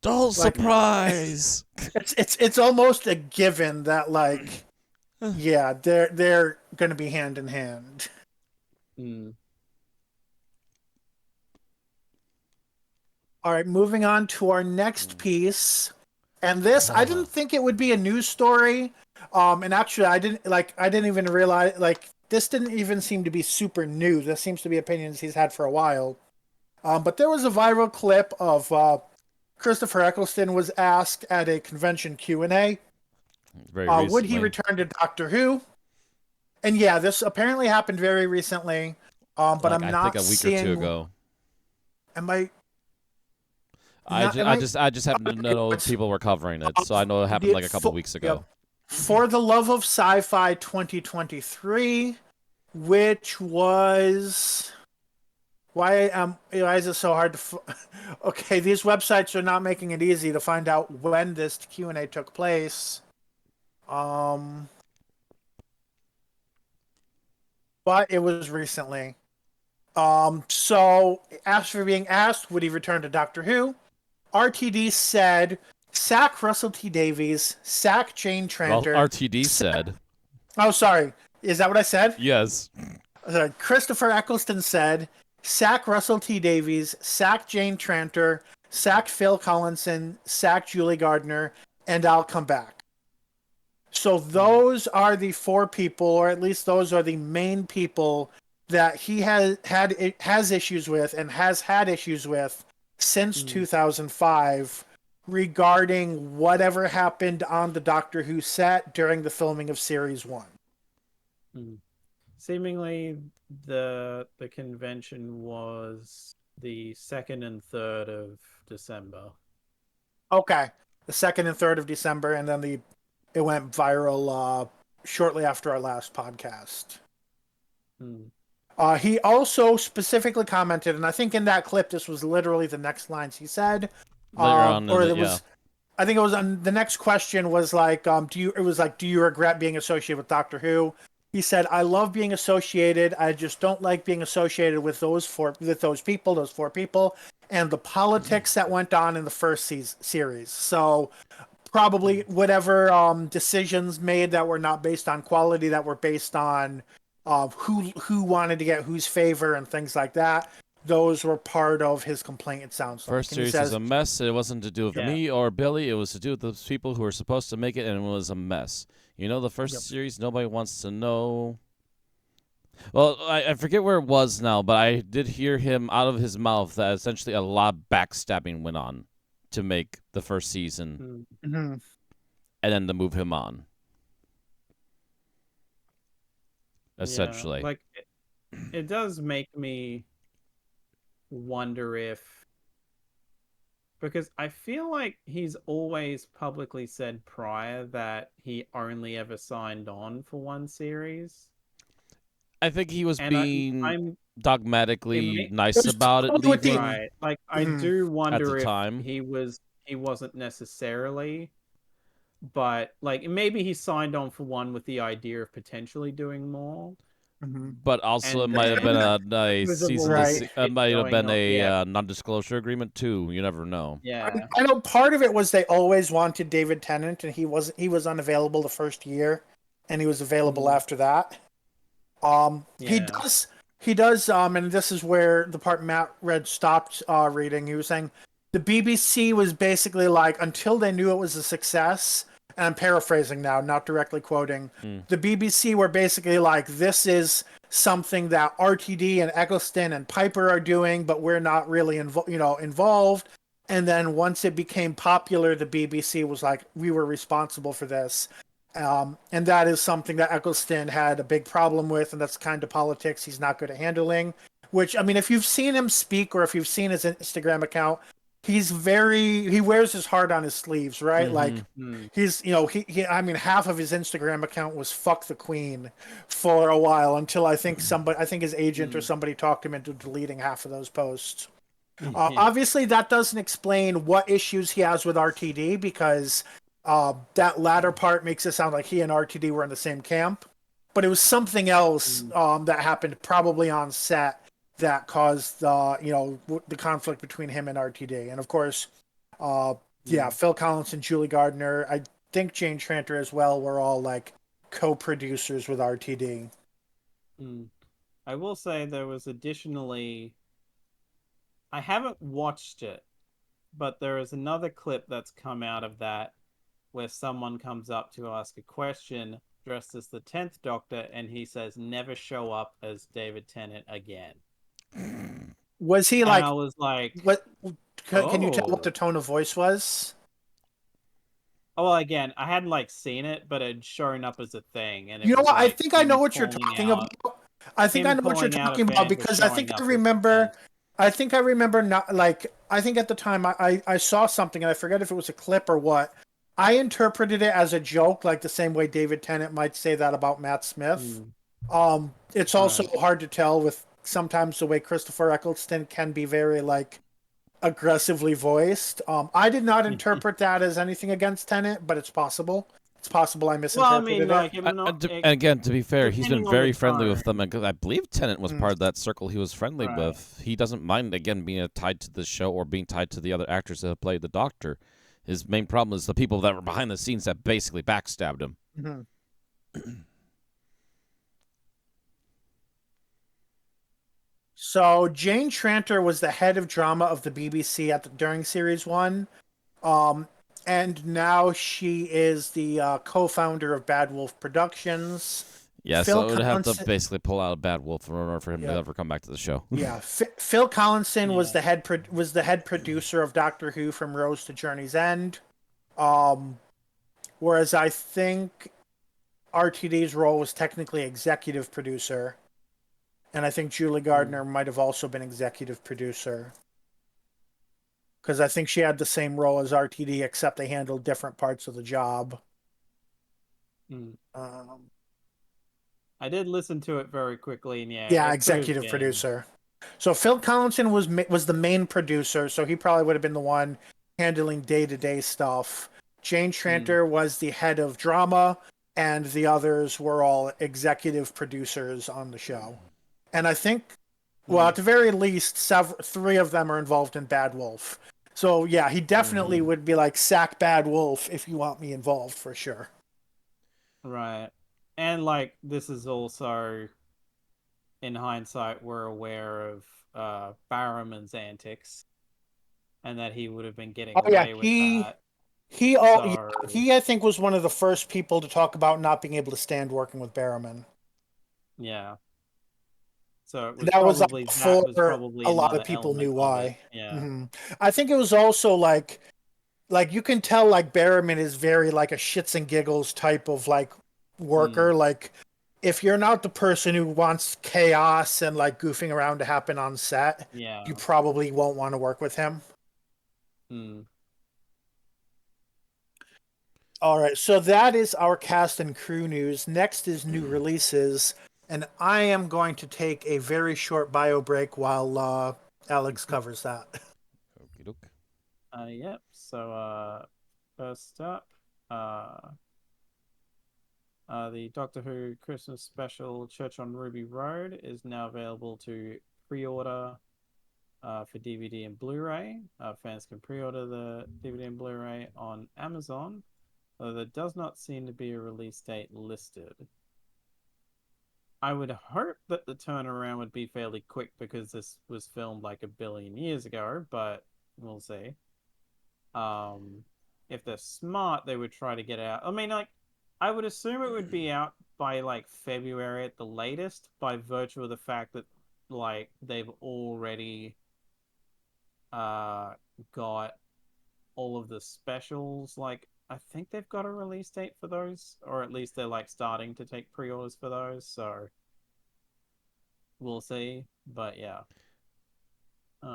Dull surprise. It's almost a given that yeah, they're gonna be hand in hand. All right, moving on to our next piece. And this, I didn't think it would be a news story. And actually, I didn't even realize, this didn't even seem to be super new. This seems to be opinions he's had for a while. But there was a viral clip of Christopher Eccleston was asked at a convention Q&A, would he return to Doctor Who? And yeah, this apparently happened very recently. But I'm not I think a week seeing, or two ago. Am I? I just happen to know people were covering it, so I know it happened like a couple weeks ago. Yep. For the Love of Sci-Fi 2023, which was why is it so hard to? Okay, these websites are not making it easy to find out when this Q&A took place. But it was recently. So after being asked, would he return to Doctor Who? RTD said, sack Russell T Davies, sack Jane Tranter. Well, RTD said. Oh, sorry. Is that what I said? Yes. Christopher Eccleston said, sack Russell T Davies, sack Jane Tranter, sack Phil Collinson, sack Julie Gardner, and I'll come back. So those are the 4 people, or at least those are the main people that he has issues with and has had issues with since 2005 regarding whatever happened on the Doctor Who set during the filming of Series 1. Seemingly, the convention was the 2nd and 3rd of December. Okay. The 2nd and 3rd of December, and then it went viral shortly after our last podcast. He also specifically commented, and I think in that clip, this was literally the next lines he said. I think it was on the next question was do you regret being associated with Doctor Who? He said, I love being associated. I just don't like being associated with those four people, and the politics that went on in the first series. So probably whatever decisions made that were not based on quality, that were based on who wanted to get whose favor and things like that. Those were part of his complaint, it sounds like. First series is a mess. It wasn't to do with me or Billy. It was to do with the people who were supposed to make it, and it was a mess. You know, the first series, nobody wants to know. Well, I forget where it was now, but I did hear him out of his mouth that essentially a lot of backstabbing went on to make the first season, and then to move him on. Essentially. Yeah, it does make me wonder if, because I feel like he's always publicly said prior that he only ever signed on for one series. I think he was being dogmatically nice about it leaving. Right. I do wonder if he wasn't necessarily, but maybe he signed on for one with the idea of potentially doing more. But also, it might have been a season. It might have been a non-disclosure agreement too. You never know. Yeah, I know part of it was they always wanted David Tennant, and he was unavailable the first year, and he was available after that. He does, and this is where the part Matt read stopped reading. He was saying the BBC was basically like, until they knew it was a success, and I'm paraphrasing now, not directly quoting, the BBC were basically like, this is something that RTD and Eccleston and Piper are doing, but we're not really involved. And then once it became popular, the BBC was like, we were responsible for this. And that is something that Eccleston had a big problem with, and that's the kind of politics he's not good at handling. Which, I mean, if you've seen him speak or if you've seen his Instagram account, he wears his heart on his sleeves, right? Like, he's, I mean, half of his Instagram account was fuck the queen for a while until I think his agent or somebody talked him into deleting half of those posts. Obviously, that doesn't explain what issues he has with RTD because that latter part makes it sound like he and RTD were in the same camp. But it was something else that happened probably on set that caused the conflict between him and RTD. And of course, Phil Collins and Julie Gardner, I think Jane Tranter as well, were all like co-producers with RTD. I will say there was additionally, I haven't watched it, but there is another clip that's come out of that where someone comes up to ask a question dressed as the 10th Doctor, and he says, never show up as David Tennant again. Was he and like, I was like, what? Can you tell what oh. the tone of voice was? Oh, well, again, I hadn't like seen it, but it had shown up as a thing, and it You know was what? I like think I know him what you're calling talking out, about. I think I know what you're pulling out a talking about band because showing up as the I think I remember not like I think at the time I saw something and I forget if it was a clip or what. I interpreted it as a joke, like the same way David Tennant might say that about Matt Smith. It's also hard to tell with sometimes the way Christopher Eccleston can be very like aggressively voiced. I did not interpret that as anything against Tennant, but it's possible. It's possible I Well, I mean, misinterpreted like, it. if not, And again, to be fair, he's been depending on the very friendly with them, tone. and I believe Tennant was part of that circle he was friendly Right. with. He doesn't mind, again, being tied to the show or being tied to the other actors that have played the Doctor. His main problem is the people that were behind the scenes that basically backstabbed him. So Jane Tranter was the head of drama of the BBC during Series 1. And now she is the co-founder of Bad Wolf Productions. Yeah, Phil so it would have to Collinson- basically pull out a Bad Wolf in order for him to Yeah. ever come back to the show. Yeah, Phil Collinson was Yeah. the head producer of Doctor Who from Rose to Journey's End. Whereas I think RTD's role was technically executive producer. And I think Julie Gardner might have also been executive producer. Because I think she had the same role as RTD, except they handled different parts of the job. I did listen to it very quickly, and Yeah, executive producer. So Phil Collinson was the main producer, so he probably would have been the one handling day-to-day stuff. Jane Tranter was the head of drama, and the others were all executive producers on the show. And I think, well, at the very least, three of them are involved in Bad Wolf. So yeah, he definitely would be like, sack Bad Wolf if you want me involved, for sure. Right. And like, this is also, in hindsight, we're aware of Barrowman's antics, and that he would have been getting away with that. He I think was one of the first people to talk about not being able to stand working with Barrowman. Yeah. So it was That was probably a lot of people knew why. Yeah. I think it was also like you can tell like Barrowman is very like a shits and giggles type of like worker. Like if you're not the person who wants chaos and like goofing around to happen on set, you probably won't want to work with him. All right, so that is our cast and crew news. Next is new releases, and I am going to take a very short bio break while Alex covers that. Okie doke. Yep. So first up, the Doctor Who Christmas special Church on Ruby Road is now available to pre-order for DVD and Blu-ray. Fans can pre-order the DVD and Blu-ray on Amazon, although there does not seem to be a release date listed. I would hope that the turnaround would be fairly quick because this was filmed like a billion years ago, but we'll see. If they're smart, they would try to get out. I mean, like, I would assume it would be out by like February at the latest, by virtue of the fact that like they've already uh got all of the specials. Like, I think they've got a release date for those, or at least they're like starting to take pre-orders for those. So we'll see. But yeah.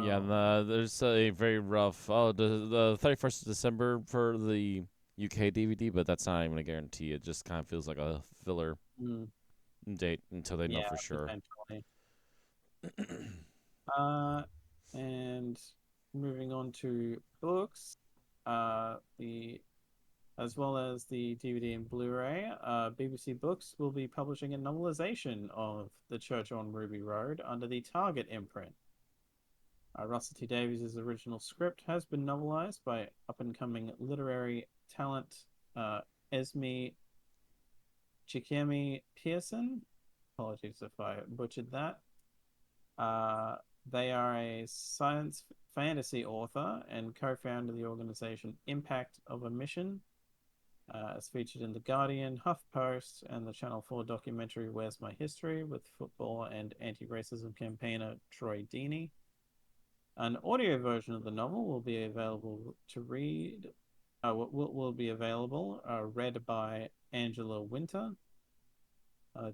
Yeah, and, Um, there's a very rough. Oh, the 31st of December for the UK DVD, but that's not even a guarantee. It just kind of feels like a filler mm, date until they know yeah, for sure. potentially. Uh, and moving on to books, the as well as the DVD and Blu-ray, BBC Books will be publishing a novelization of The Church on Ruby Road under the Target imprint. Russell T Davies' original script has been novelized by up-and-coming literary talent Esme Chikiemi Pearson. Apologies if I butchered that. Uh, they are a science fantasy author and co-founder of the organization Impact of a Mission, as featured in The Guardian, HuffPost, and the Channel 4 documentary Where's My History with football and anti-racism campaigner Troy Deeney. An audio version of the novel will be available to read. Will be available, read by Angela Winter.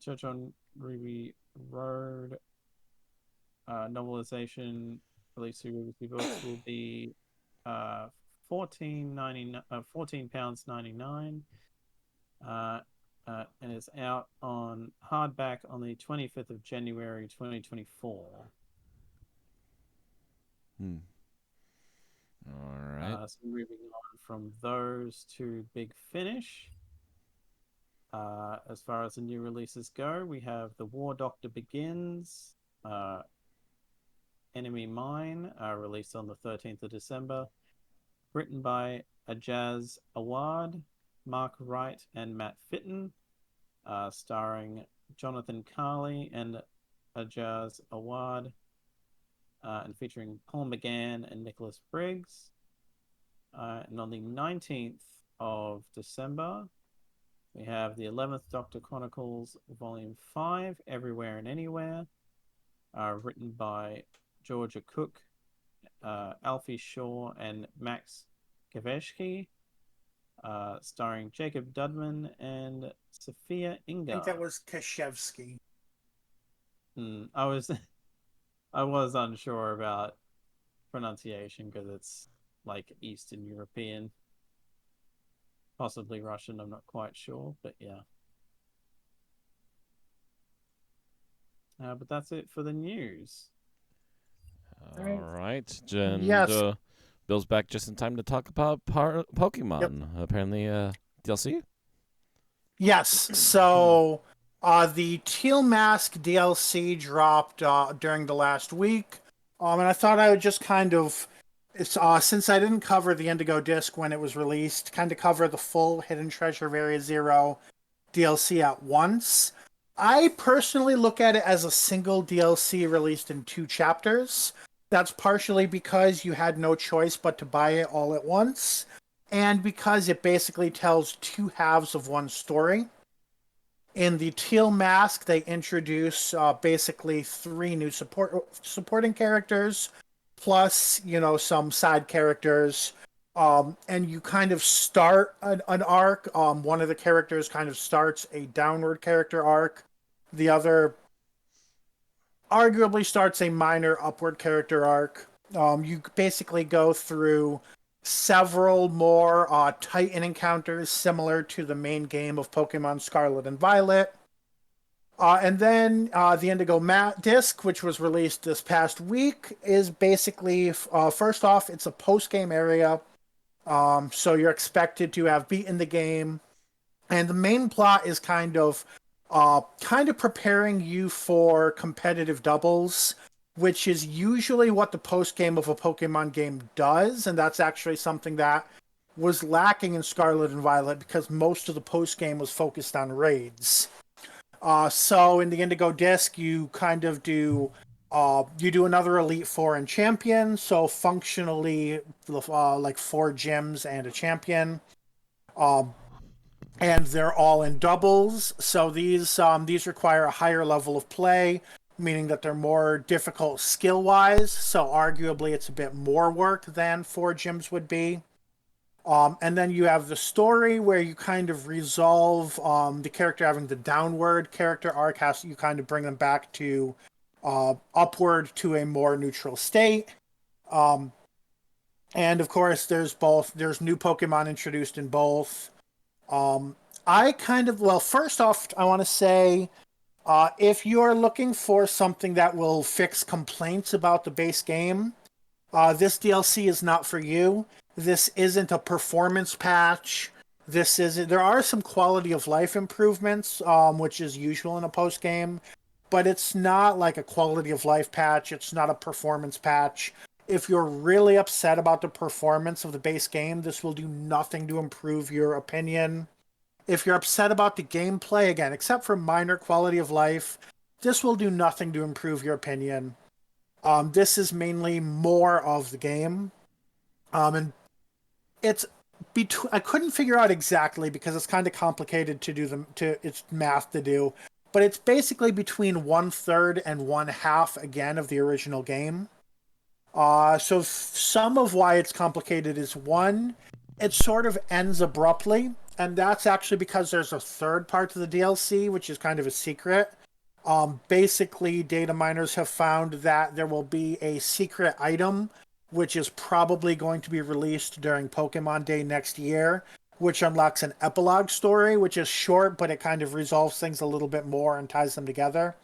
Church on Ruby Road novelization released through BBC Books will be uh £14.99, and is out on hardback on the 25th of January 2024. All right. So moving on from those to Big Finish. As far as the new releases go, we have The War Doctor Begins, Enemy Mine, released on the 13th of December, written by Ajaz Awad, Mark Wright, and Matt Fitton, starring Jonathan Carley and Ajaz Awad, and featuring Paul McGann and Nicholas Briggs. And on the 19th of December, we have the 11th Doctor Chronicles, Volume 5, Everywhere and Anywhere, written by Georgia Cook, Alfie Shaw, and Max Kaveshki, starring Jacob Dudman and Sophia Ingar. I think that was Kashevsky. I was I was unsure about pronunciation because it's like Eastern European, possibly Russian. I'm not quite sure, but yeah. But that's it for the news. All right. And Yes. Bill's back just in time to talk about Pokemon. Yep. Apparently, DLC. Yes. So, the Teal Mask DLC dropped during the last week, and I thought I would just kind of, since I didn't cover the Indigo disc when it was released, kind of cover the full Hidden Treasure of Area Zero DLC at once. I personally look at it as a single DLC released in 2 chapters. That's partially because you had no choice but to buy it all at once, and because it basically tells 2 halves of one story. In the Teal Mask, they introduce basically 3 new supporting characters, plus some side characters. And you kind of start an arc. One of the characters kind of starts a downward character arc. The other arguably starts a minor upward character arc. You basically go through several more Titan encounters similar to the main game of Pokemon Scarlet and Violet. And then the Indigo disc, which was released this past week, is basically, first off, it's a post-game area. So you're expected to have beaten the game. And the main plot is kind of preparing you for competitive doubles, which is usually what the post game of a Pokemon game does, and that's actually something that was lacking in Scarlet and Violet because most of the post game was focused on raids. So in the Indigo Disc, you kind of do you do another Elite Four and Champion. So functionally, like 4 gyms and a champion. And they're all in doubles. So these require a higher level of play, meaning that they're more difficult skill wise. So arguably, it's a bit more work than 4 gyms would be. And then you have the story where you kind of resolve the character having the downward character arc. You kind of bring them back to upward to a more neutral state. And of course, there's new Pokemon introduced in both. First off, I want to say, if you're looking for something that will fix complaints about the base game, this DLC is not for you. This isn't a performance patch. There are some quality of life improvements, which is usual in a post game, but it's not like a quality of life patch. It's not a performance patch. If you're really upset about the performance of the base game, this will do nothing to improve your opinion. If you're upset about the gameplay, again, except for minor quality of life, this will do nothing to improve your opinion. This is mainly more of the game. And it's I couldn't figure out exactly because it's kind of complicated to do it's math to do, but it's basically between 1/3 and 1/2 again of the original game. So some of why it's complicated is one, it sort of ends abruptly, and that's actually because there's a third part to the DLC, which is kind of a secret. Basically, data miners have found that there will be a secret item, which is probably going to be released during Pokemon Day next year, which unlocks an epilogue story, which is short, but it kind of resolves things a little bit more and ties them together.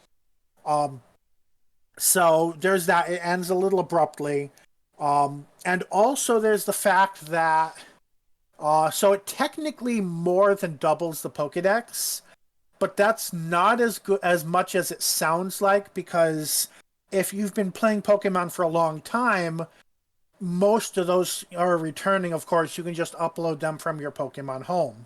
So there's that. It ends a little abruptly. And also there's the fact that so it technically more than doubles the Pokedex, but that's not as much as it sounds like, because if you've been playing Pokemon for a long time, most of those are returning. Of course, you can just upload them from your Pokemon home.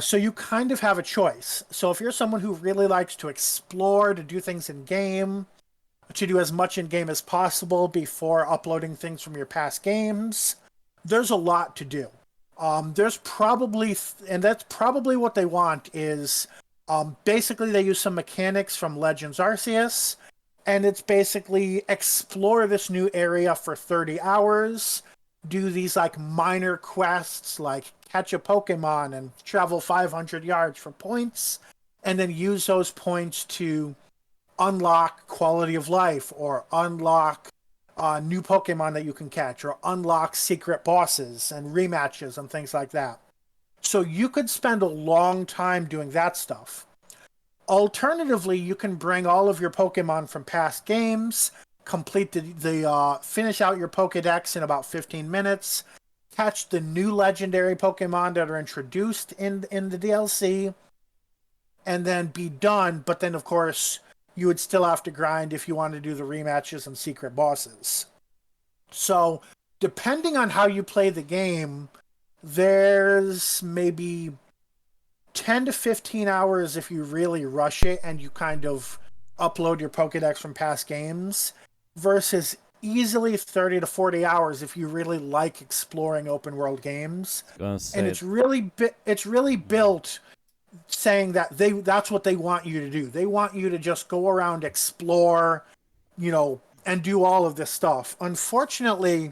So you kind of have a choice. So if you're someone who really likes to explore, to do things in game, to do as much in game as possible before uploading things from your past games, there's a lot to do. There's probably, and that's probably what they want, is basically they use some mechanics from Legends Arceus, and it's basically explore this new area for 30 hours, do these like minor quests like catch a Pokemon and travel 500 yards for points, and then use those points to unlock quality of life, or unlock new Pokemon that you can catch, or unlock secret bosses and rematches and things like that. So you could spend a long time doing that stuff. Alternatively, you can bring all of your Pokemon from past games, complete finish out your Pokedex in about 15 minutes, catch the new legendary Pokemon that are introduced in the DLC, and then be done. But then, of course, you would still have to grind if you want to do the rematches and secret bosses. So, depending on how you play the game, there's maybe 10 to 15 hours if you really rush it and you kind of upload your Pokedex from past games, versus easily 30 to 40 hours if you really like exploring open world games. And it's really built saying that that's what they want you to do. They want you to just go around, explore, and do all of this stuff. Unfortunately,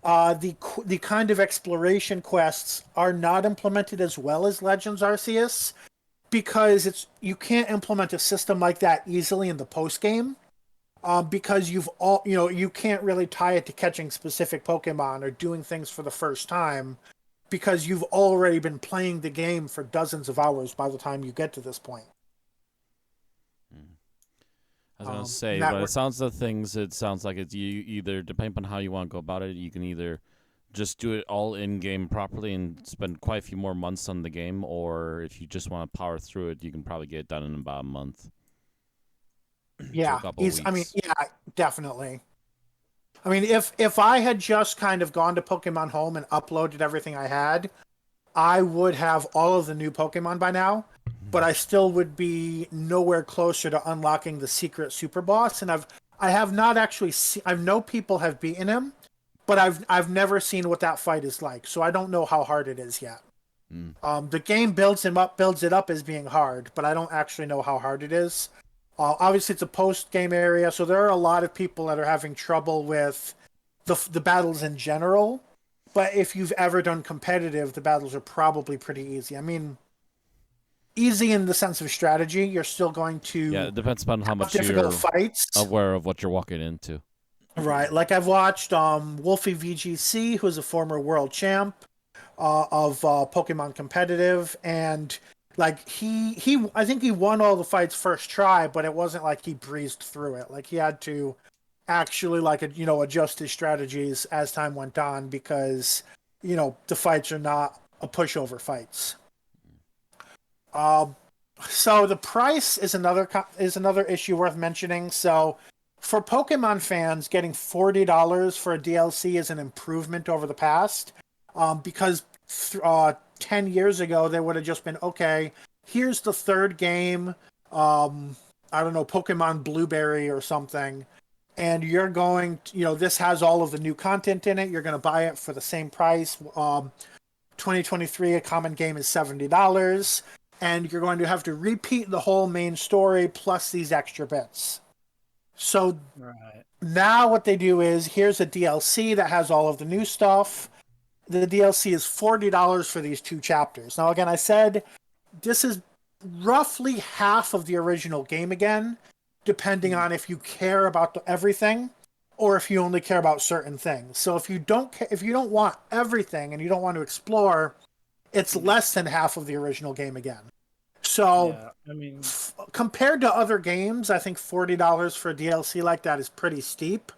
the kind of exploration quests are not implemented as well as Legends Arceus, because you can't implement a system like that easily in the post game, because you can't really tie it to catching specific Pokemon or doing things for the first time, because you've already been playing the game for dozens of hours by the time you get to this point. I was going to say, but it sounds like it's you either, depending on how you want to go about it, you can either just do it all in-game properly and spend quite a few more months on the game, or if you just want to power through it, you can probably get it done in about a month. Yeah, a couple weeks. Yeah, definitely. I mean, if I had just kind of gone to Pokemon Home and uploaded everything I had, I would have all of the new Pokemon by now. but I still would be nowhere closer to unlocking the secret super boss. And I have not actually seen. I know people have beaten him, but I've never seen what that fight is like, so I don't know how hard it is yet. The game builds it up as being hard, but I don't actually know how hard it is. Obviously, it's a post-game area, so there are a lot of people that are having trouble with the battles in general. But if you've ever done competitive, the battles are probably pretty easy. I mean, easy in the sense of strategy. You're still going to Yeah, it depends upon how much difficult you're fights. aware of what you're walking into. Right. Like I've watched Wolfie VGC, who's a former world champ of Pokemon competitive, and like he I think he won all the fights first try, but it wasn't like he breezed through it. Like he had to actually adjust his strategies as time went on because the fights are not a pushover fights. So the price is another issue worth mentioning. So for Pokemon fans, getting $40 for a DLC is an improvement over the past. Because 10 years ago, they would have just been, okay, here's the third game, I don't know, Pokemon Blueberry or something, and you're going to, this has all of the new content in it, you're going to buy it for the same price. 2023, a common game is $70, and you're going to have to repeat the whole main story plus these extra bits. So now what they do is, here's a DLC that has all of the new stuff. The DLC is $40 for these 2 chapters. Now, again, I said this is roughly half of the original game again, depending on if you care about everything or if you only care about certain things. So if you don't want everything and you don't want to explore, it's less than half of the original game again. So, yeah, I mean, compared to other games, I think $40 for a DLC like that is pretty steep.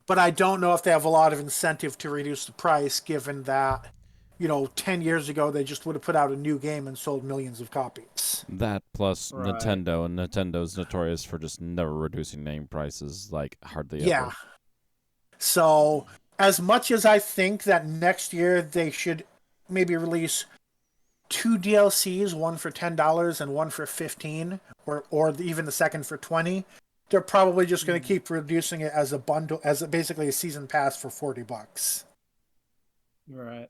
But I don't know if they have a lot of incentive to reduce the price, given that, 10 years ago, they just would have put out a new game and sold millions of copies. That plus Right. Nintendo, and Nintendo's notorious for just never reducing name prices, like hardly Yeah. ever. So, as much as I think that next year they should maybe release 2 DLCs, one for $10 and one for $15, or even the second for $20, they're probably just going to keep reducing it as a bundle, basically a season pass for $40. Right.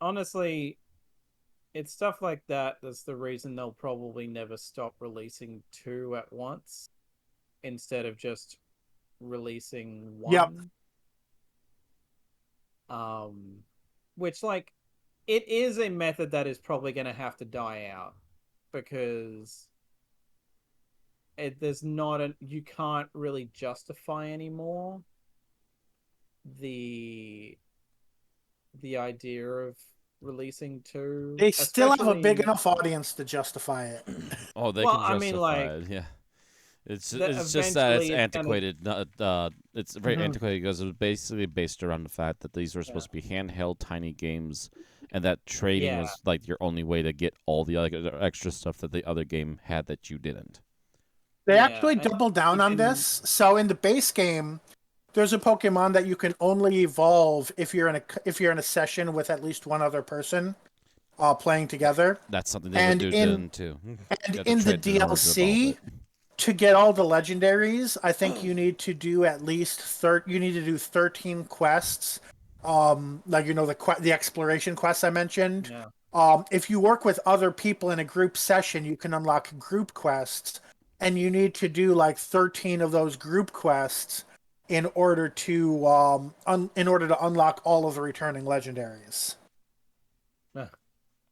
Honestly, it's stuff like that that's the reason they'll probably never stop releasing 2 at once instead of just releasing 1. Yep. Which, like, it is a method that is probably going to have to die out because you can't really justify anymore the idea of releasing 2. They still have a big enough audience to justify it. Oh, they Well, can I justify mean, like, it, yeah. It's that just that it's eventually it's gonna- antiquated. It's very antiquated because it was basically based around the fact that these were supposed to be handheld, tiny games, and that trading was like your only way to get all the other extra stuff that the other game had that you didn't. They actually doubled down on this. So in the base game, there's a Pokemon that you can only evolve if you're in a session with at least one other person, playing together. That's something they would do then too. And in the DLC, to get all the legendaries, I think you need to do at least 13 quests. Like the exploration quests I mentioned. Yeah. If you work with other people in a group session, you can unlock group quests, and you need to do like 13 of those group quests in order to unlock all of the returning legendaries.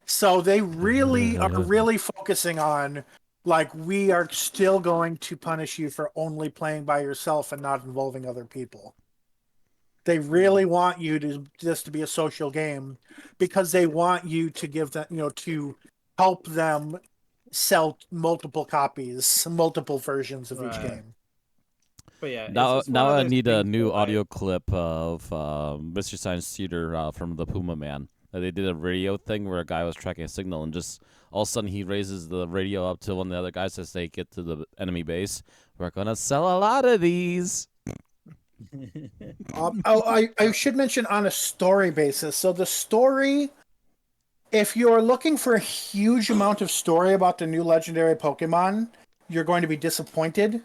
So they really are focusing on, like, we are still going to punish you for only playing by yourself and not involving other people. They really want you to be a social game because they want you to give them, to help them sell multiple copies, multiple versions of each game. But yeah, now I need a new audio clip of Mr. Science Theater from the Puma Man. They did a radio thing where a guy was tracking a signal, and just all of a sudden he raises the radio up to one of the other guys as they get to the enemy base. We're gonna sell a lot of these. I should mention on a story basis. So the story If you're looking for a huge amount of story about the new legendary Pokemon, you're going to be disappointed.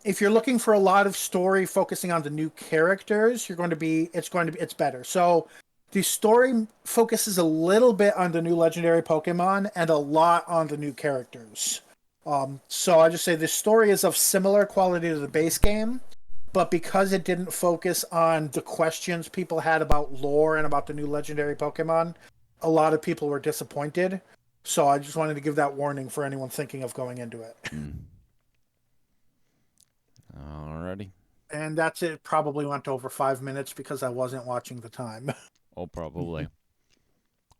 If you're looking for a lot of story focusing on the new characters, it's better. So the story focuses a little bit on the new legendary Pokemon and a lot on the new characters. So I just say the story is of similar quality to the base game, but because it didn't focus on the questions people had about lore and about the new legendary Pokemon, a lot of people were disappointed. So I just wanted to give that warning for anyone thinking of going into it. Alrighty. And that's it. Probably went over 5 minutes because I wasn't watching the time. Oh, probably.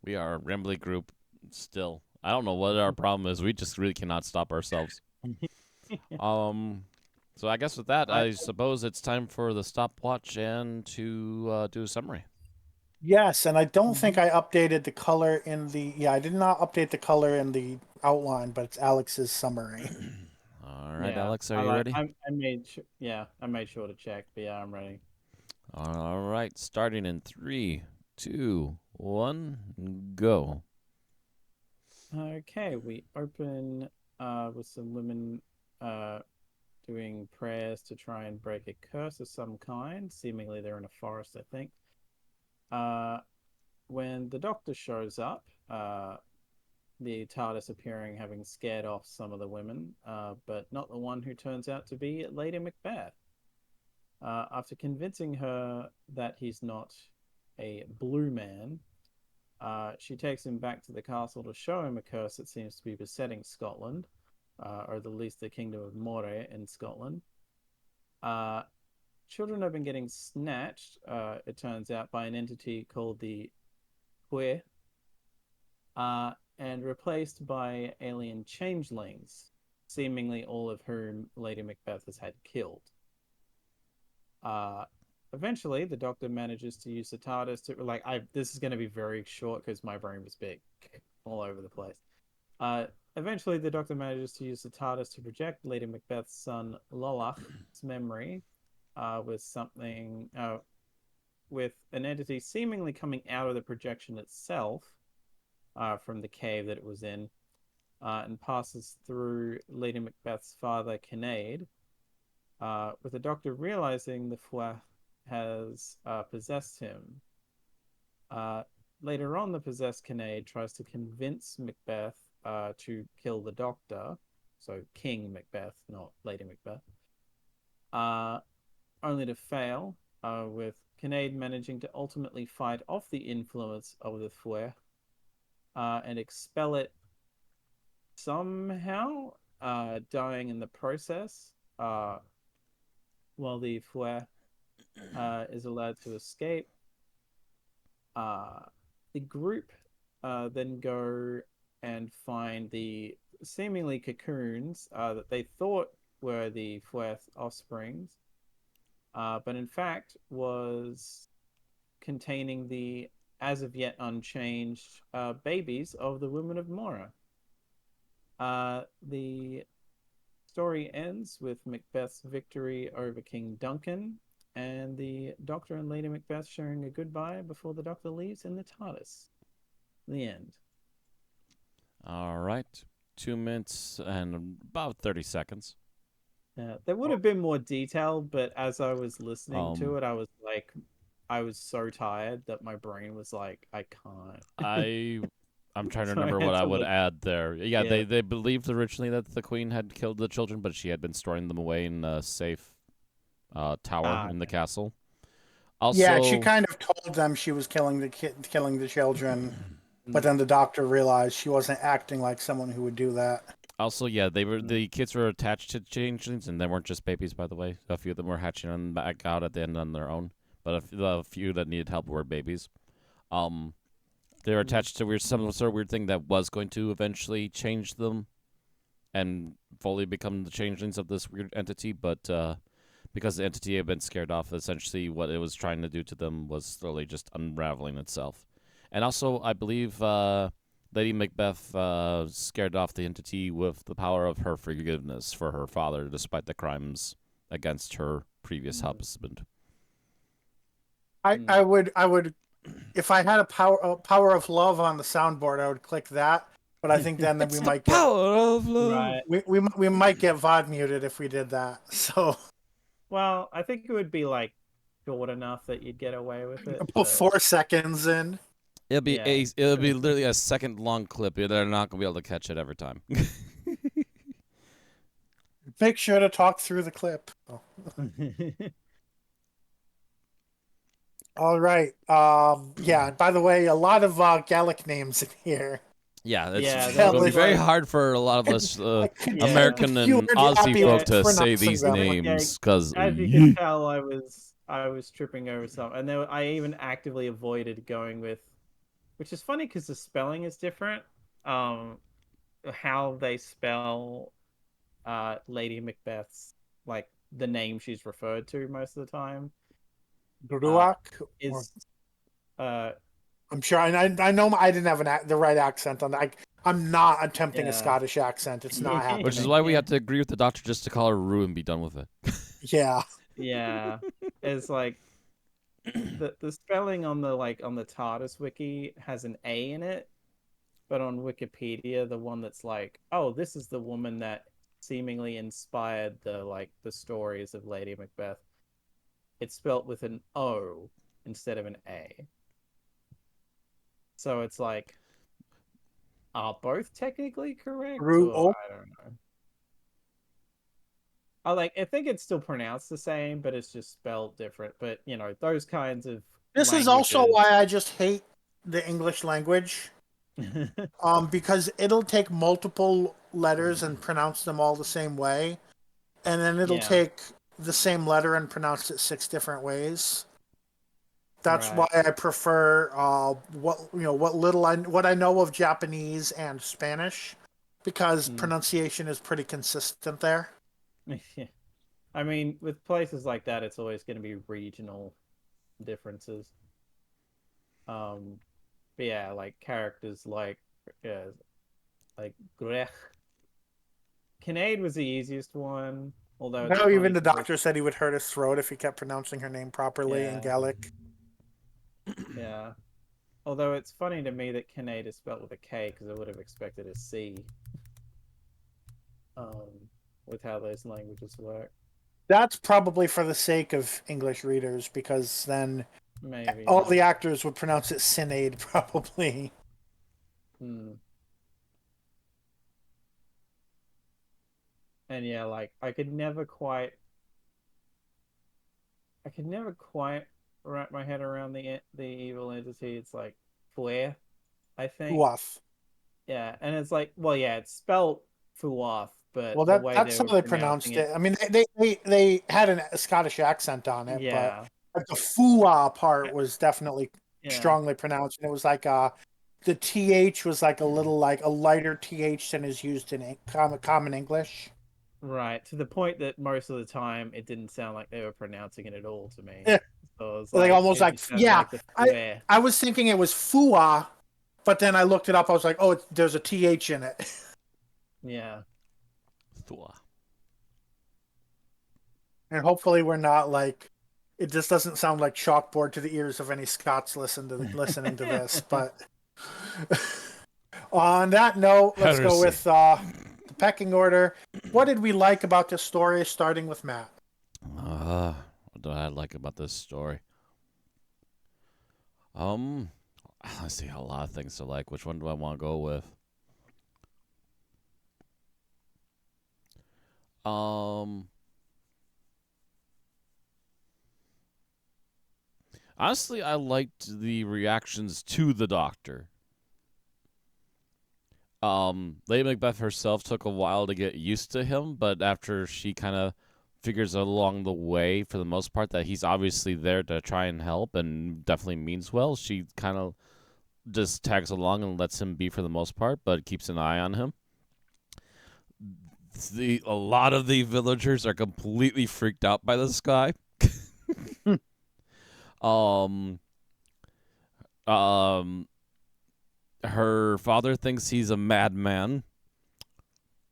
We are a rambly group still. I don't know what our problem is. We just really cannot stop ourselves. So I guess with that, I suppose it's time for the stopwatch and to do a summary. Yes, and I don't think I updated the color in the... Yeah, I did not update the color in the outline, but it's Alex's summary. All right, Yeah, Alex, are you ready? I made sure to check, but yeah, I'm ready. All right, starting in 3, 2, 1, go. Okay, we open with some women doing prayers to try and break a curse of some kind. Seemingly they're in a forest, I think. When the doctor shows up, the TARDIS appearing, having scared off some of the women, but not the one who turns out to be Lady Macbeth. After convincing her that he's not a blue man, she takes him back to the castle to show him a curse that seems to be besetting Scotland, or at least the kingdom of Moray in Scotland. Children have been getting snatched, it turns out, by an entity called the Hwe, and replaced by alien changelings, seemingly all of whom Lady Macbeth has had killed. Eventually, the Doctor manages to use the TARDIS to this is going to be very short because my brain was big, all over the place. Eventually, the Doctor manages to use the TARDIS to project Lady Macbeth's son Lolach's memory, with an entity seemingly coming out of the projection itself, from the cave that it was in, and passes through Lady Macbeth's father, Kinnaid, with the Doctor realizing the Fwa has possessed him. Later on, the possessed Kinnaid tries to convince Macbeth to kill the Doctor, so King Macbeth, not Lady Macbeth, only to fail, with Kinnaid managing to ultimately fight off the influence of the Fwa and expel it somehow, dying in the process, while the Fwa is allowed to escape. The group then go and find the seemingly cocoons that they thought were the Fwa offsprings, but in fact was containing the as of yet unchanged babies of the women of Moray. The story ends with Macbeth's victory over King Duncan, and the Doctor and Lady Macbeth sharing a goodbye before the Doctor leaves in the TARDIS. The end. All right, 2 minutes and about 30 seconds. There would have been more detail, but as I was listening to it, I was so tired that my brain was like, I can't. I'm trying to So I remember had what I to would look. add there. Yeah, Yeah. they believed originally that the Queen had killed the children, but she had been storing them away in a safe tower in the castle. Also, Yeah, she kind of told them she was killing the children, but then the Doctor realized she wasn't acting like someone who would do that. Also, yeah, the kids were attached to changelings, and they weren't just babies, by the way. A few of them were hatching on back out at the end on their own, but a few that needed help were babies. They were attached to some sort of weird thing that was going to eventually change them and fully become the changelings of this weird entity, but because the entity had been scared off, essentially what it was trying to do to them was slowly just unraveling itself. And also, I believe Lady Macbeth scared off the entity with the power of her forgiveness for her father, despite the crimes against her previous husband. I would if I had a power of love on the soundboard, I would click that. But I think then we might get Power of love. Right. we might get VOD muted if we did that. So Well, I think it would be like short enough that you'd get away with it. put But 4 seconds in. It'll be Yeah. it'll be literally a second long clip. They're not gonna be able to catch it every time. Make sure to talk through the clip. Oh. All right. Yeah. By the way, a lot of Gallic names in here. Yeah, it's Yeah, it'll be that's very like- hard for a lot of us Yeah. American and You would Aussie be folk to say pronouncing these them. names because As you can tell, I was tripping over some, and I even actively avoided going with, which is funny because the spelling is different. How they spell Lady Macbeth's, like the name she's referred to most of the time Gruach. is I'm sure. I know I didn't have the right accent on that. I'm not attempting Yeah. a Scottish accent. It's not happening. which is why we have to agree with the doctor just to call her Rue and be done with it. Yeah. yeah, it's like the spelling on the TARDIS wiki has an A in it, but on Wikipedia, the one that's like, oh, this is the woman that seemingly inspired the stories of Lady Macbeth, it's spelt with an O instead of an A. So it's like, are both technically correct? Rue Or, O? I don't know. I think it's still pronounced the same, but it's just spelled different. But those kinds of This is also why I just hate the English language. Because it'll take multiple letters and pronounce them all the same way, and then it'll Yeah. take the same letter and pronounce it 6 different ways. That's Right. why I prefer what I know of Japanese and Spanish, because pronunciation is pretty consistent there. I mean, with places like that, it's always going to be regional differences. But yeah, like characters like Grech. Kinnaid was the easiest one, although it's Now even funny the 'cause doctor said he would hurt his throat if he kept pronouncing her name properly in Yeah. Gaelic. yeah. Although it's funny to me that Kinnaid is spelled with a K because I would have expected a C. With how those languages work. That's probably for the sake of English readers, because then Maybe. all the actors would pronounce it Sinead, probably. And yeah, like I could never quite wrap my head around the evil entity. It's like Fueth, I think. Uaf. Yeah, and it's like, well, yeah, it's spelled Fuaf, but Well, the way that's they how were they pronounced pronouncing it. I mean, they had a Scottish accent on it, Yeah, but the Fua part was definitely yeah, strongly pronounced, and it was like the TH was like a little like a lighter TH than is used in common English. right. To the point that most of the time it didn't sound like they were pronouncing it at all to me. Yeah. So it was Like almost it like just sounded like the Fueh. I was thinking it was Fua, but then I looked it up. I was like, oh, there's a TH in it. Yeah. And hopefully we're not like, it just doesn't sound like chalkboard to the ears of any Scots listening to this. But on that note, let's go with the pecking order. What did we like about this story, starting with Matt? What do I like about this story? I see a lot of things to like. Which one do I want to go with? Honestly, I liked the reactions to the doctor. Lady Macbeth herself took a while to get used to him, but after she kind of figures along the way, for the most part, that he's obviously there to try and help and definitely means well, she kind of just tags along and lets him be for the most part, but keeps an eye on him. A lot of the villagers are completely freaked out by this guy. Her father thinks he's a madman,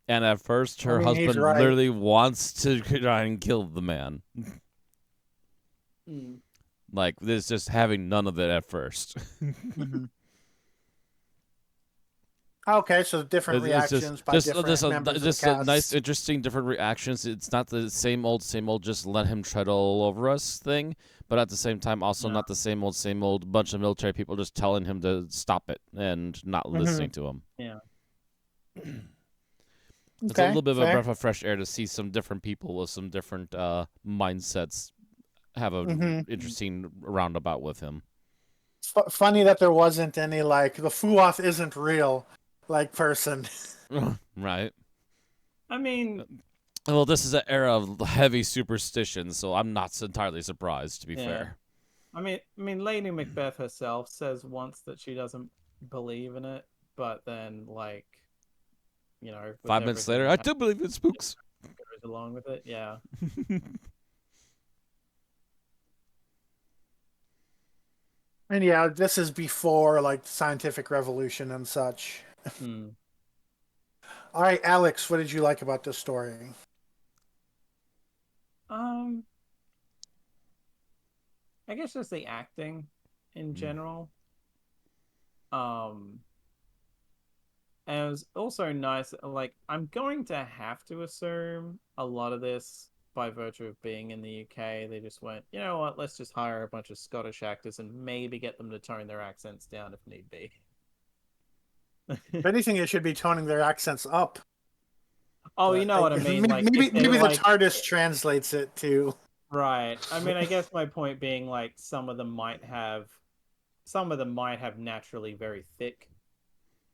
and at first her husband literally wants to try and kill the man. Like this, just having none of it at first. Mhm. Okay, so different It's reactions by different members of the just a nice, cast. interesting, different reactions. It's not the same old, just let him tread all over us thing, but at the same time, also No. not the same old bunch of military people just telling him to stop it and not listening to him. Yeah. It's a Okay, little bit of a fair. breath of fresh air to see some different people with some different mindsets have a Mhm. interesting roundabout with him. Funny that there wasn't any like the Fuoth isn't real like person. Right. I mean, Well, this is an era of heavy superstition, so I'm not entirely surprised, to be yeah. fair. I mean, Lady Macbeth herself says once that she doesn't believe in it, but then, like, with 5 minutes everything later, I that do believe in spooks. goes along with it, yeah. And yeah, this is before like scientific revolution and such. Hmm. All right, Alex, what did you like about this story? Um, I guess just the acting in general. Um, and it was also nice. Like, I'm going to have to assume a lot of this, by virtue of being in the UK, they just went, you know what? Let's just hire a bunch of Scottish actors and maybe get them to tone their accents down if need be. If anything, it should be toning their accents up. Oh, you But know what I mean? Like, maybe if they were the like, TARDIS translates it to. right. I mean, I guess my point being like some of them might have naturally very thick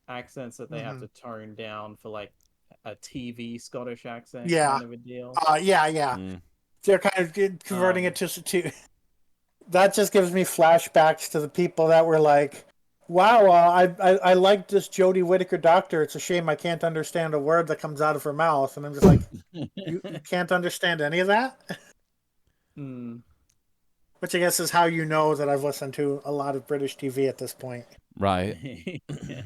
accents that they have Mhm. to tone down for like a TV Scottish accent Yeah. kind of a deal. Yeah. Mm. They're kind of converting it Um, to. That just gives me flashbacks to the people that were like, "Wow, I like this Jodie Whittaker doctor. It's a shame I can't understand a word that comes out of her mouth." And I'm just like, "You can't understand any of that?" hmm. Which I guess is how you know that I've listened to a lot of British TV at this point. Right. Yeah.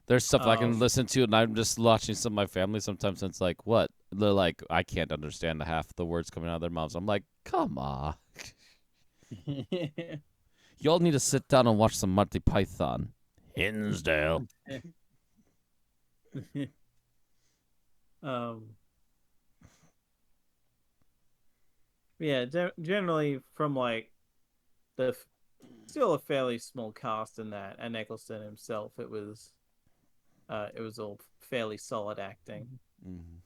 There's stuff I can Um, listen to, and I'm just watching some of my family sometimes, and it's like, what? They're like, I can't understand half the words coming out of their mouths. I'm like, come on. Y'all need to sit down and watch some Monty Python. Hinsdale. um, yeah, generally from like the still a fairly small cast in that, and Eccleston himself, it was all fairly solid acting. Mm-hmm.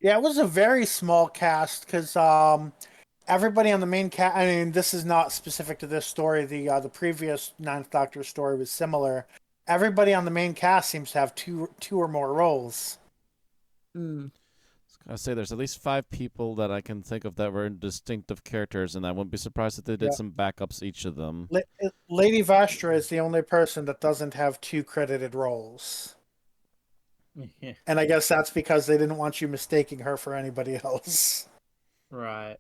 Yeah, it was a very small cast because everybody on the main cast. I mean, this is not specific to this story. The previous Ninth Doctor story was similar. Everybody on the main cast seems to have two or more roles. Mm. I say there's at least 5 people that I can think of that were distinctive characters, and I wouldn't be surprised if they did Yeah. some backups each of them. Lady Vastra is the only person that doesn't have 2 credited roles. Yeah, And I guess that's because they didn't want you mistaking her for anybody else. right.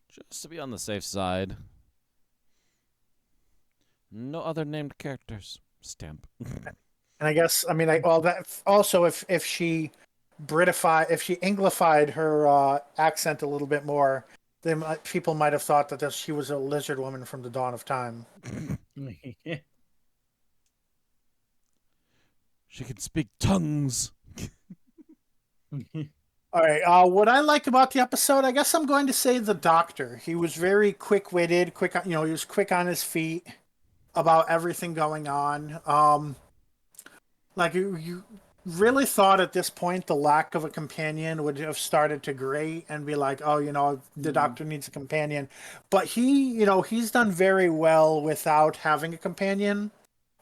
Just to be on the safe side. No other named characters. Stamp. And I guess well that also if she if she Anglified her accent a little bit more, then people might have thought that she was a lizard woman from the dawn of time. She can speak tongues. All right. What I liked about the episode, I guess I'm going to say the Doctor. He was very quick-witted, he was quick on his feet about everything going on. Like you really thought at this point the lack of a companion would have started to grate and be like, oh, the Doctor needs a companion. But he's done very well without having a companion.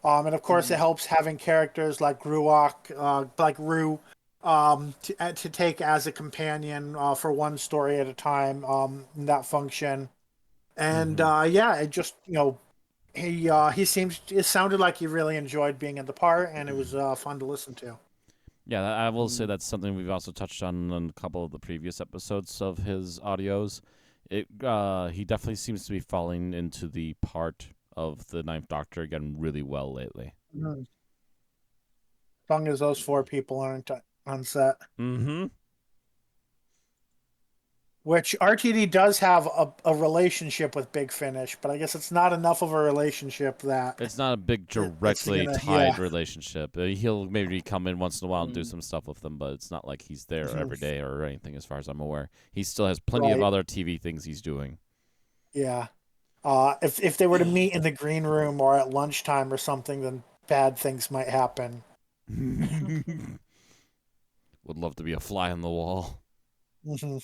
And of course, it helps having characters like like Rue, to take as a companion for one story at a time. In that function, and yeah, it just it sounded like he really enjoyed being in the part, and it was fun to listen to. Yeah, I will say that's something we've also touched on in a couple of the previous episodes of his audios. He definitely seems to be falling into the part of the Ninth Doctor again really well lately. Mm-hmm. As long as those 4 people aren't on set. Mm-hmm. which RTD does have a relationship with Big Finish, but I guess it's not enough of a relationship that It's not a big it's directly gonna, tied relationship. He'll maybe come in once in a while and do Mm. some stuff with them, but it's not like he's there Mhm. every day or anything, as far as I'm aware. He still has plenty of Right. other TV things he's doing. Yeah. If they were to meet in the green room or at lunchtime or something, then bad things might happen. Would love to be a fly on the wall. hmm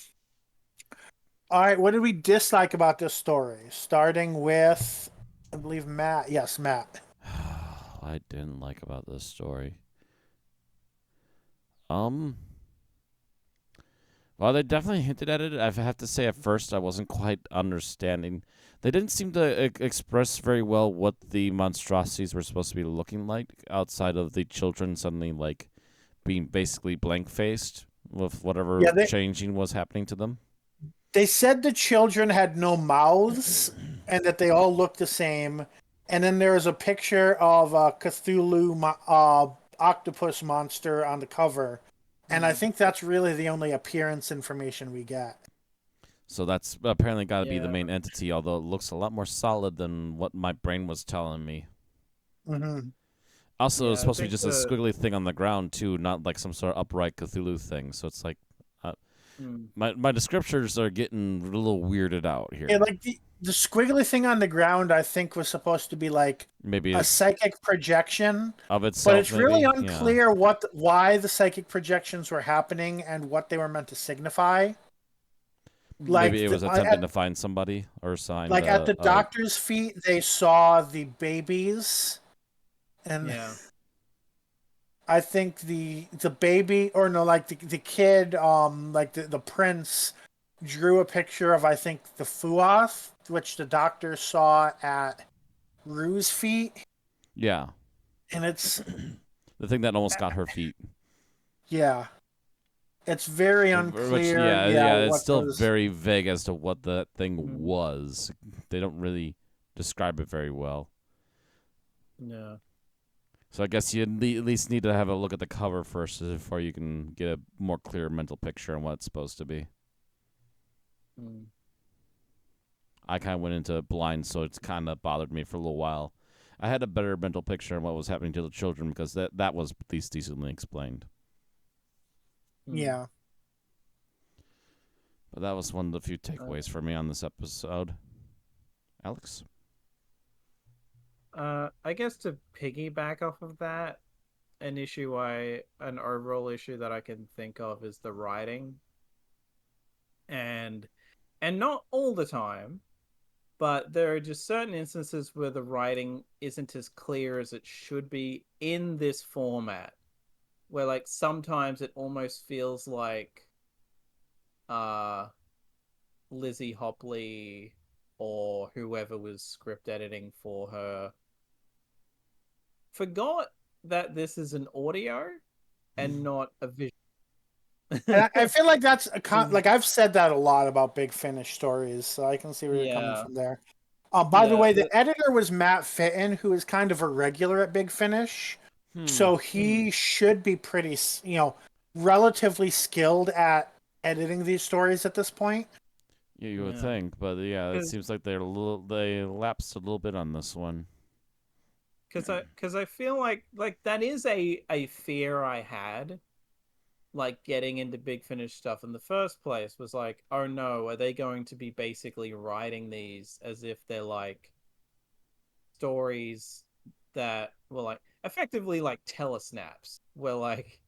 All right, what did we dislike about this story? Starting with, I believe Matt. Yes, Matt. I didn't like about this story. Well, they definitely hinted at it. I have to say, at first, I wasn't quite understanding. They didn't seem to express very well what the monstrosities were supposed to be looking like, outside of the children suddenly, like, being basically blank-faced with whatever Yeah, changing was happening to them. they said the children had no mouths and that they all looked the same. And then there was a picture of a Cthulhu octopus monster on the cover. And I think that's really the only appearance information we get. So that's apparently got to be the Yeah. main entity, although it looks a lot more solid than what my brain was telling me. hmm Also, Yeah, it's I supposed to be think just a squiggly thing on the ground, too, not like some sort of upright Cthulhu thing. So it's like, my descriptors are getting a little weirded out here. Yeah, like the squiggly thing on the ground, I think was supposed to be like Maybe a psychic projection, of but itself, it's really maybe? Yeah. unclear why the psychic projections were happening and what they were meant to signify. Maybe Like it was attempting to find somebody or find at the doctor's feet, they saw the babies, and Yeah. I think the baby, or no, like the kid, like the prince drew a picture of, I think, the Fuath, which the doctor saw at Rue's feet, Yeah. and it's The thing that almost got her feet. yeah, it's very Which, unclear. Yeah, it's what still those. very vague as to what that thing Mhm. was. They don't really describe it very well. Yeah. So I guess you at least need to have a look at the cover first before you can get a more clear mental picture on what it's supposed to be. Mm. I kind of went into it blind, so it's kind of bothered me for a little while. I had a better mental picture on what was happening to the children because that was at least decently explained. Yeah. But that was one of the few takeaways for me on this episode. Alex? I guess to piggyback off of that, an overall issue that I can think of is the writing. And not all the time, but there are just certain instances where the writing isn't as clear as it should be in this format. Where like sometimes it almost feels like Lizzie Hopley or whoever was script editing for her forgot that this is an audio and not a visual. And I feel like that's like I've said that a lot about Big Finish stories, so I can see where you're coming Yeah. from there. By the way, the editor was Matt Fitton, who is kind of a regular at Big Finish, so he should be pretty, relatively skilled at editing these stories at this point. Yeah, you would think, but yeah, it seems like they lapsed a little bit on this one. Because I feel like that is a fear I had, like getting into Big Finish stuff in the first place was like, oh no, are they going to be basically writing these as if they're like stories that were like effectively like telesnaps, where like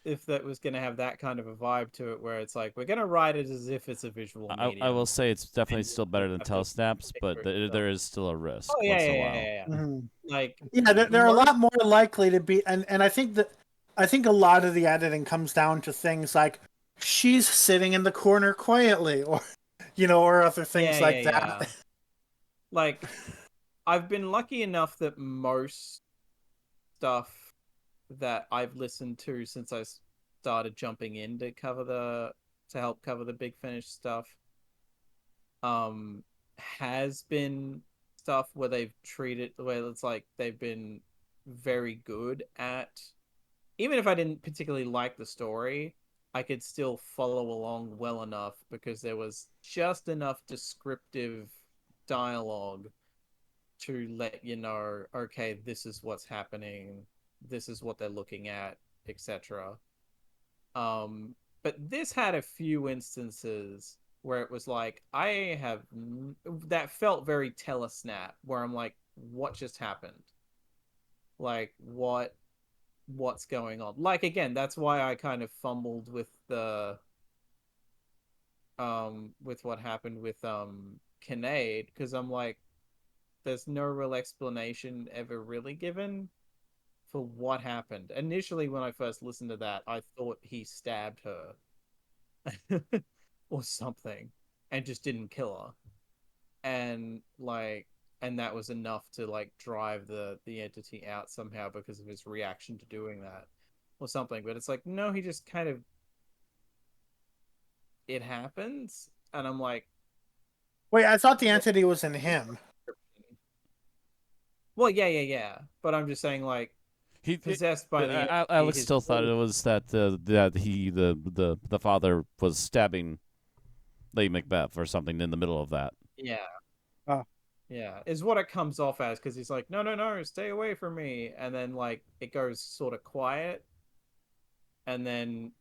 if that was going to have that kind of a vibe to it, where it's like we're going to write it as if it's a visual medium. I will say it's definitely And still better than have to telesnaps, but figure it out. there is still a risk Oh once in a while. Mhm. Like Yeah, they're a lot more likely to be, and I think a lot of the editing comes down to things like she's sitting in the corner quietly, or or other things like that. Like I've been lucky enough that most stuff that I've listened to since I started jumping in to help cover the Big Finish stuff has been stuff where it's like they've been very good at, even if I didn't particularly like the story, I could still follow along well enough because there was just enough descriptive dialogue to let you know, okay, this is what's happening, this is what they're looking at, etc. But this had a few instances where it was like that felt very telesnap, where I'm like, what just happened? Like what's going on? Like again, that's why I kind of fumbled with what happened with Kinnaid, because I'm like, there's no real explanation ever really given for what happened. Initially, when I first listened to that, I thought he stabbed her or something and just didn't kill her. And that was enough to like drive the entity out somehow because of his reaction to doing that or something. But it's like, no, he just kind of it happens, and I'm like, Wait, I thought the entity was in him. well, yeah. But I'm just saying, like, He, possessed by the entity, Alex his still thought it was that the father was stabbing Lady Macbeth or something in the middle of that. yeah. Oh. Yeah, is what it comes off as, because he's like, no, stay away from me. And then, like, it goes sort of quiet. And then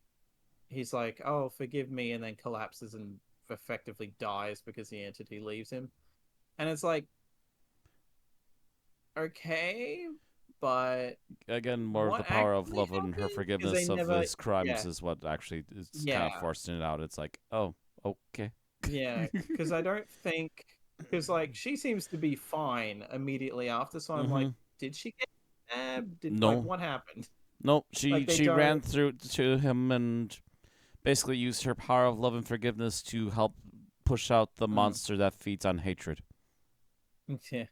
he's like, oh, forgive me. And then collapses and effectively dies because the entity leaves him. And it's like, okay, but Again, more of what the power of actually love and her happened? 'Cause forgiveness of his crimes yeah, is what actually is kind of yeah, forcing it out. It's like, oh, okay. yeah. Because I don't think, because, like, she seems to be fine immediately after. So I'm like, Mm-hmm. did she get stabbed? Like, No, what happened? no. Like, they She don't. ran through to him and basically used her power of love and forgiveness to help push out the Mm. monster that feeds on hatred. Yeah,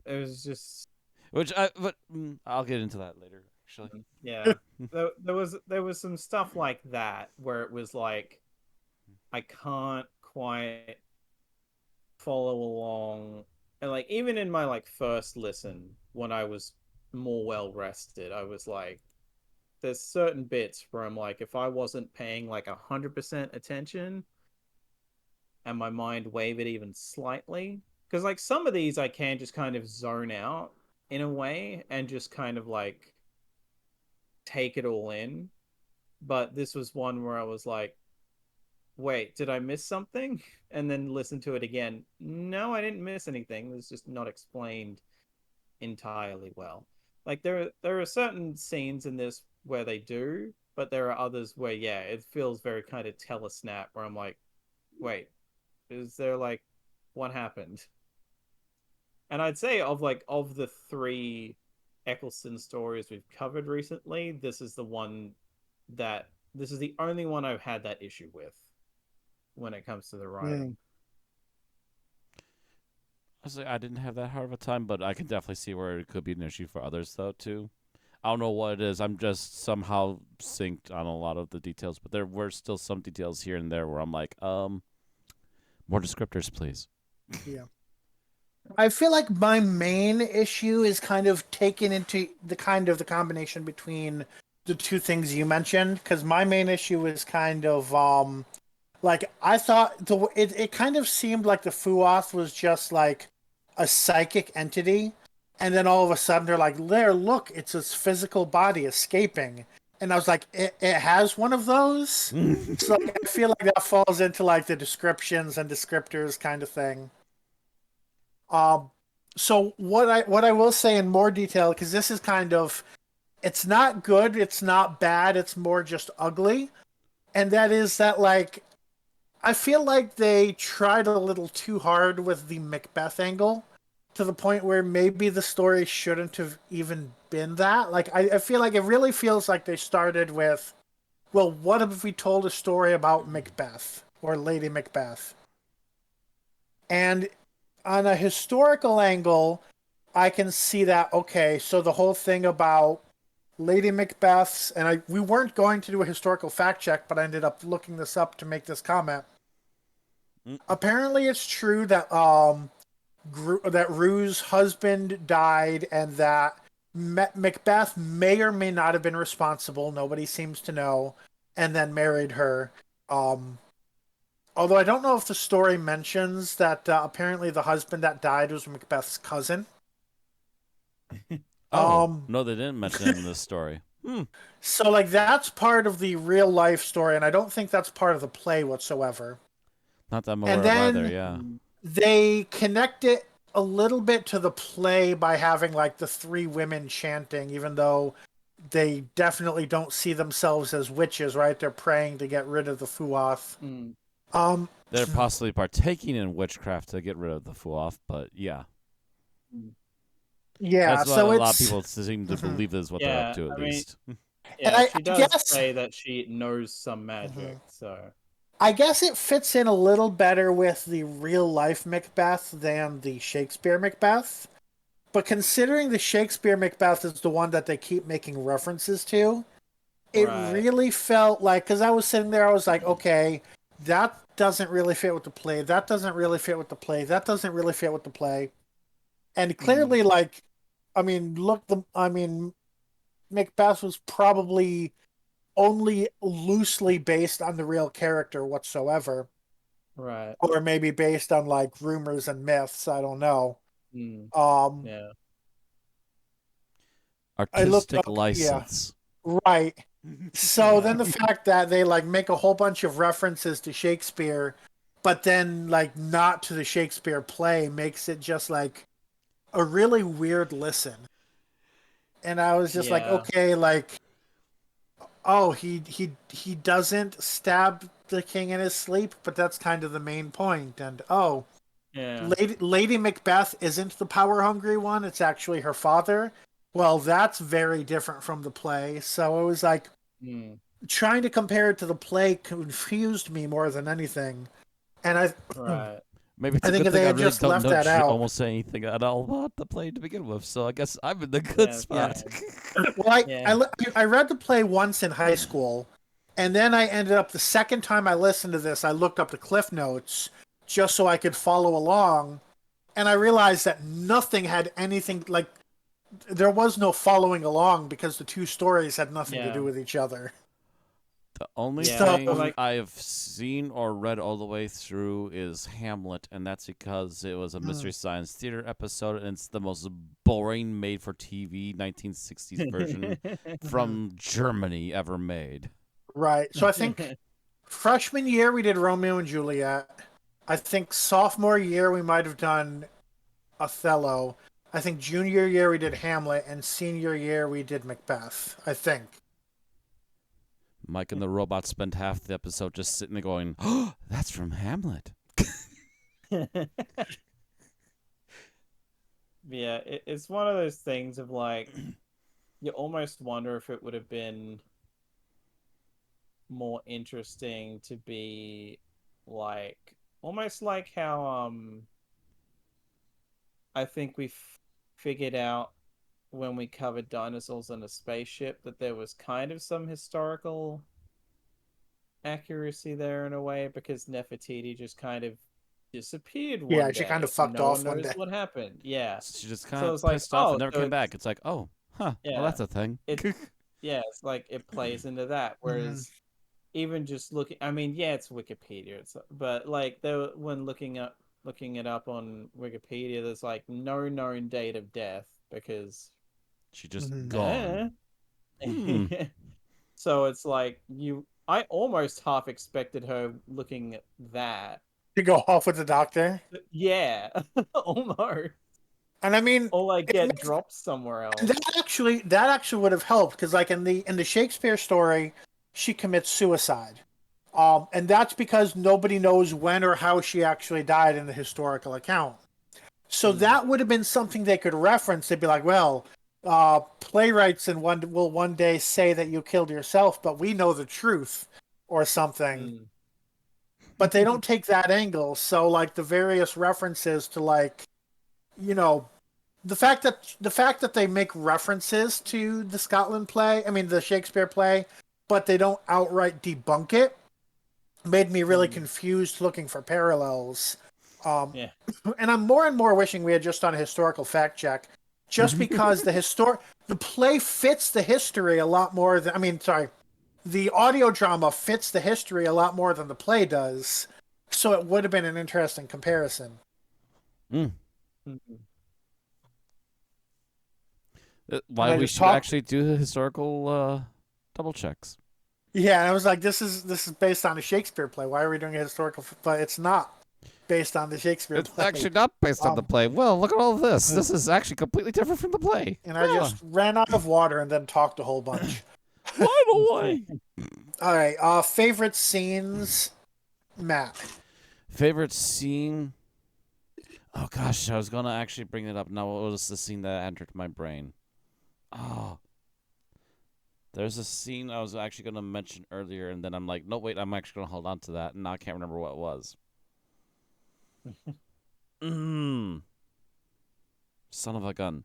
it was just But I'll get into that later. Actually, yeah. There was some stuff like that where it was like I can't quite follow along, and like even in my like first listen when I was more well rested, I was like, there's certain bits where I'm like, if I wasn't paying like 100% attention and my mind wavered even slightly, because like some of these I can just kind of zone out in a way and just kind of like take it all in. But this was one where I was like, wait, did I miss something? And then listen to it again. No, I didn't miss anything. It was just not explained entirely well. Like there are certain scenes in this where they do, but there are others where yeah, it feels very kind of telesnap where I'm like, wait, is there like what happened? And I'd say of the three Eccleston stories we've covered recently, this is the only one I've had that issue with when it comes to the writing. honestly, I didn't have that hard of a time, but I can definitely see where it could be an issue for others though too. I don't know what it is. I'm just somehow synced on a lot of the details, but there were still some details here and there where I'm like, more descriptors, please. Yeah. I feel like my main issue is kind of taken into the combination between the two things you mentioned, because my main issue is kind of like I thought it kind of seemed like the Fuoth was just like a psychic entity, and then all of a sudden they're like, there, look, it's his physical body escaping, and I was like, it has one of those. So like, I feel like that falls into like the descriptions and descriptors kind of thing. Um, so what I will say in more detail, because this is kind of, it's not good, it's not bad, it's more just ugly, and that is that like I feel like they tried a little too hard with the Macbeth angle to the point where maybe the story shouldn't have even been that. Like I feel like it really feels like they started with, well, what if we told a story about Macbeth or Lady Macbeth? And on a historical angle, I can see that, okay, so the whole thing about Lady Macbeth's, and we weren't going to do a historical fact check, but I ended up looking this up to make this comment. Mm. Apparently, it's true that that Rue's husband died, and that Macbeth may or may not have been responsible. Nobody seems to know. and then married her. Um, Although I don't know if the story mentions that apparently the husband that died was Macbeth's cousin. Oh Um, no, they didn't mention it in this story. so like that's part of the real life story, and I don't think that's part of the play whatsoever. Not that I'm And aware of either. then Yeah. they connect it a little bit to the play by having like the three women chanting, even though they definitely don't see themselves as witches, right? They're praying to get rid of the Fuath. Mm. Um, They're possibly partaking in witchcraft to get rid of the Fuath, but yeah. yeah, That's what so a lot of it's people seem to believe is what they're up to, at I mean, least. and yeah, she I does guess say that she knows some magic, so I guess it fits in a little better with the real life Macbeth than the Shakespeare Macbeth. But considering the Shakespeare Macbeth is the one that they keep making references to, it right. really felt like, because I was sitting there, I was like, okay, that doesn't really fit with the play. That doesn't really fit with the play. That doesn't really fit with the play. And Mm. clearly, like, I mean, Macbeth was probably only loosely based on the real character whatsoever, Right. or maybe based on like rumors and myths. I don't know. Mm. Um, Yeah. I looked Artistic up, yeah, license. right. So Yeah. then the fact that they like make a whole bunch of references to Shakespeare, but then like not to the Shakespeare play makes it just like a really weird listen. And I was just like, Yeah. okay, like, oh, he doesn't stab the king in his sleep, but that's kind of the main point. And oh, Yeah. Lady Macbeth isn't the power hungry one; it's actually her father. Well, that's very different from the play. So it was like Mm. trying to compare it to the play confused me more than anything. And I Right. Maybe it's I a think good if they thing I had really just don't left know that out, almost anything at all about the play to begin with, so I guess I'm in the good Yeah. spot. well, Yeah. I read the play once in high school, and then I ended up the second time I listened to this, I looked up the cliff notes just so I could follow along, and I realized that nothing had anything like there was no following along because the two stories had nothing to Yeah. do with each other. The only Yeah. So thing like, I've seen or read all the way through is Hamlet, and that's because it was a Mystery Science Theater episode, and it's the most boring made-for-TV 1960s version from Germany ever made. Right. So I think freshman year we did Romeo and Juliet. I think sophomore year we might have done Othello. I think junior year we did Hamlet, and senior year we did Macbeth. I think. Mike and the robot spent half the episode just sitting there going, "Oh, that's from Hamlet." yeah, it's one of those things of like, you almost wonder if it would have been more interesting to be like almost like how I think we figured out when we covered dinosaurs on a spaceship that there was kind of some historical accuracy there in a way because Nefertiti just kind of disappeared Yeah, one she kind of day and fucked no one off one knows day. what happened. Yeah. She just kind So of it's like, pissed off and oh, never so came it's back. It's like, oh, huh, well, yeah, that's a thing. it yeah, it's like it plays into that. Whereas even just looking, I mean, yeah, it's Wikipedia, but like there when looking it up on Wikipedia, there's like no known date of death because She just eh. gone. Hmm. So it's like I almost half expected her looking at that. To go off with the doctor. Yeah, almost. And I mean, Or like it get makes, dropped somewhere and else. that actually would have helped because, like in the Shakespeare story, she commits suicide, and that's because nobody knows when or how she actually died in the historical account. So Hmm. that would have been something they could reference. They'd be like, well, playwrights and one will one day say that you killed yourself, but we know the truth or something. Hmm. But they don't take that angle. So like the various references to like, you know, the fact that they make references to the Scotland play, I mean the Shakespeare play, but they don't outright debunk it, made me really Hmm. confused looking for parallels. Um, Yeah. and I'm more and more wishing we had just done a historical fact check, just because the play fits the history a lot more than I mean, sorry, the audio drama fits the history a lot more than the play does. So it would have been an interesting comparison. Mm. Mhm. Why I we just should talk- actually do historical double checks. Yeah, and I was like, this is based on a Shakespeare play. Why are we doing a historical? But it's not based on the Shakespeare It's play. actually not based on the play. Well, look at all this. This is actually completely different from the play. And I just ran out of water and then talked a whole bunch. Finally. All right. Favorite scenes, Matt. Favorite scene? Oh gosh, I was gonna actually bring it up. Now, what was the scene that entered my brain? Oh, there's a scene I was actually gonna mention earlier, and then I'm like, no, wait, I'm actually gonna hold on to that, and now I can't remember what it was. Son of a gun.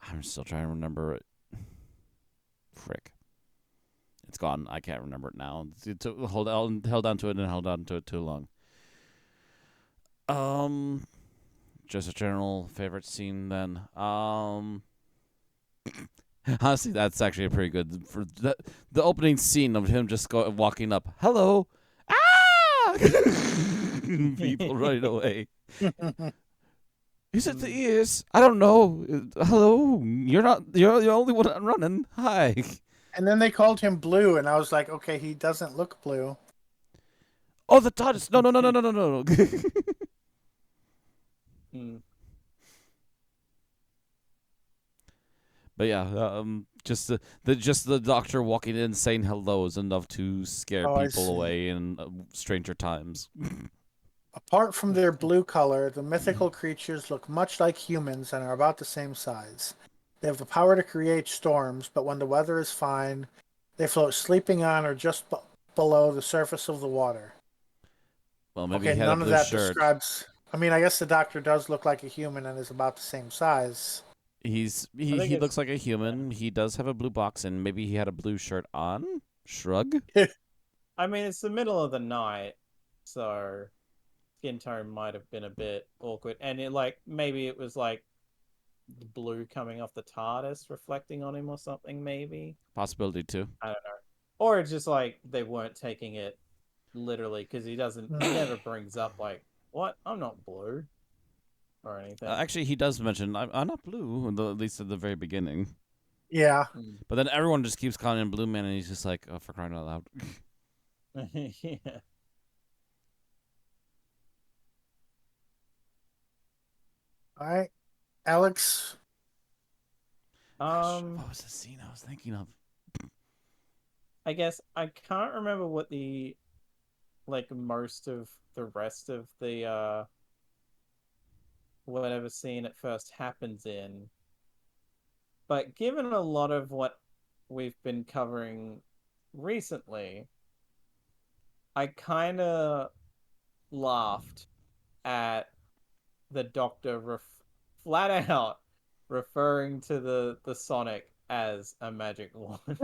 I'm still trying to remember it. Frick. It's gone. I can't remember it now. Held on to it and held on to it too long. Just a general favorite scene then. Honestly, that's actually a pretty good for the opening scene of him just walking up. Hello, ah! People running away. Is it the ears? I don't know. Hello, you're not. You're the only one running. Hi. And then they called him Blue, and I was like, okay, he doesn't look blue. Oh, the TARDIS. No. Mm. But yeah, just the doctor walking in saying hello is enough to scare Oh, I people see. away in stranger times. Apart from their blue color, the mythical creatures look much like humans and are about the same size. They have the power to create storms, but when the weather is fine, they float sleeping on or just below the surface of the water. Well, maybe Okay, he had a none of blue that shirt. describes. I mean, I guess the doctor does look like a human and is about the same size. He think looks it's- like a human. He does have a blue box, and maybe he had a blue shirt on. Shrug. I mean, it's the middle of the night, so skin tone might have been a bit awkward, and maybe it was like the blue coming off the TARDIS reflecting on him or something. Maybe Possibility too. I don't know, or it's just like they weren't taking it literally because he never brings up like, what, I'm not blue or anything. Actually, he does mention I'm not blue, at least at the very beginning. Yeah. But then everyone just keeps calling him Blue Man, and he's just like, oh, for crying out loud. Yeah. All right, Alex. What was the scene I was thinking of? I guess I can't remember what most of the rest of the whatever scene it first happens in. But given a lot of what we've been covering recently, I kind of laughed at the Doctor flat out referring to the Sonic as a magic wand.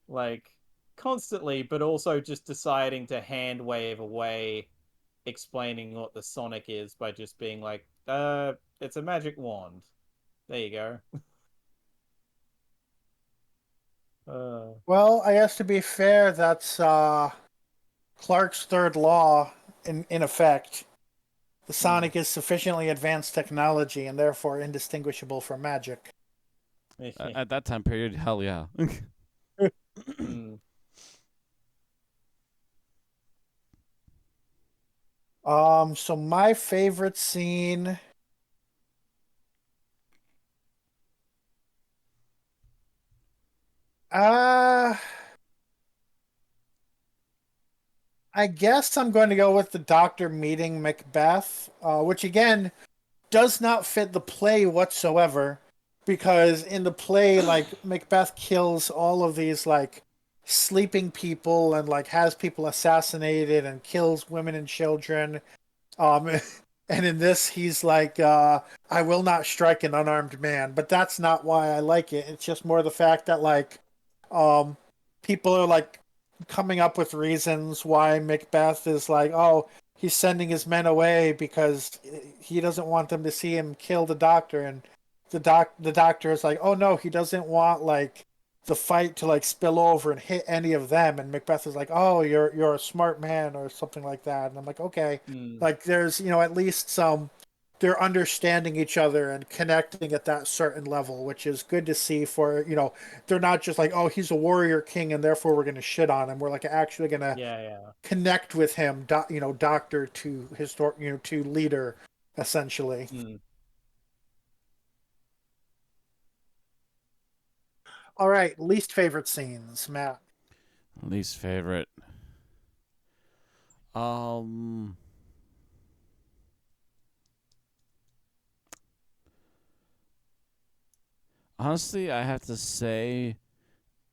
Like, constantly, but also just deciding to hand wave away explaining what the Sonic is by just being like, it's a magic wand. There you go. Well, I guess to be fair, that's Clark's third law in effect. The Sonic is sufficiently advanced technology and therefore indistinguishable from magic. At that time period, hell yeah. So my favorite scene. I guess I'm going to go with the Doctor meeting Macbeth, which again does not fit the play whatsoever, because in the play, like Macbeth kills all of these like sleeping people and like has people assassinated and kills women and children. And in this, he's like, I will not strike an unarmed man. But that's not why I like it. It's just more the fact that, like, people are, like, coming up with reasons why Macbeth is like, oh, he's sending his men away because he doesn't want them to see him kill the doctor. And the doctor is like, oh no, he doesn't want like the fight to like spill over and hit any of them. And Macbeth is like, oh, you're a smart man or something like that. And I'm like, okay, Mm. like there's at least some they're understanding each other and connecting at that certain level, which is good to see. For they're not just like, oh, he's a warrior king and therefore we're gonna shit on him. We're like actually gonna Yeah. connect with him, doctor to to leader, essentially. Mm. All right, least favorite scenes, Matt. Least favorite. Um. Honestly, I have to say,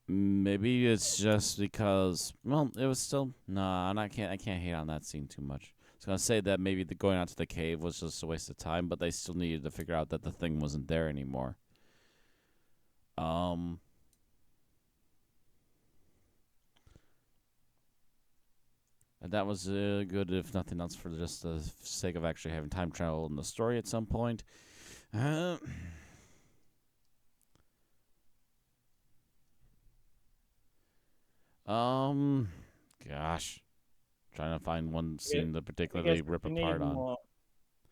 maybe it's just because. Well, it was still. Nah, I can't hate on that scene too much. I was gonna say that maybe going out to the cave was just a waste of time, but they still needed to figure out that the thing wasn't there anymore. Um. And that was good, if nothing else, for just the sake of actually having time travel in the story at some point. Uh, um, gosh, trying to find one scene to I particularly guess rip if you need apart on. more,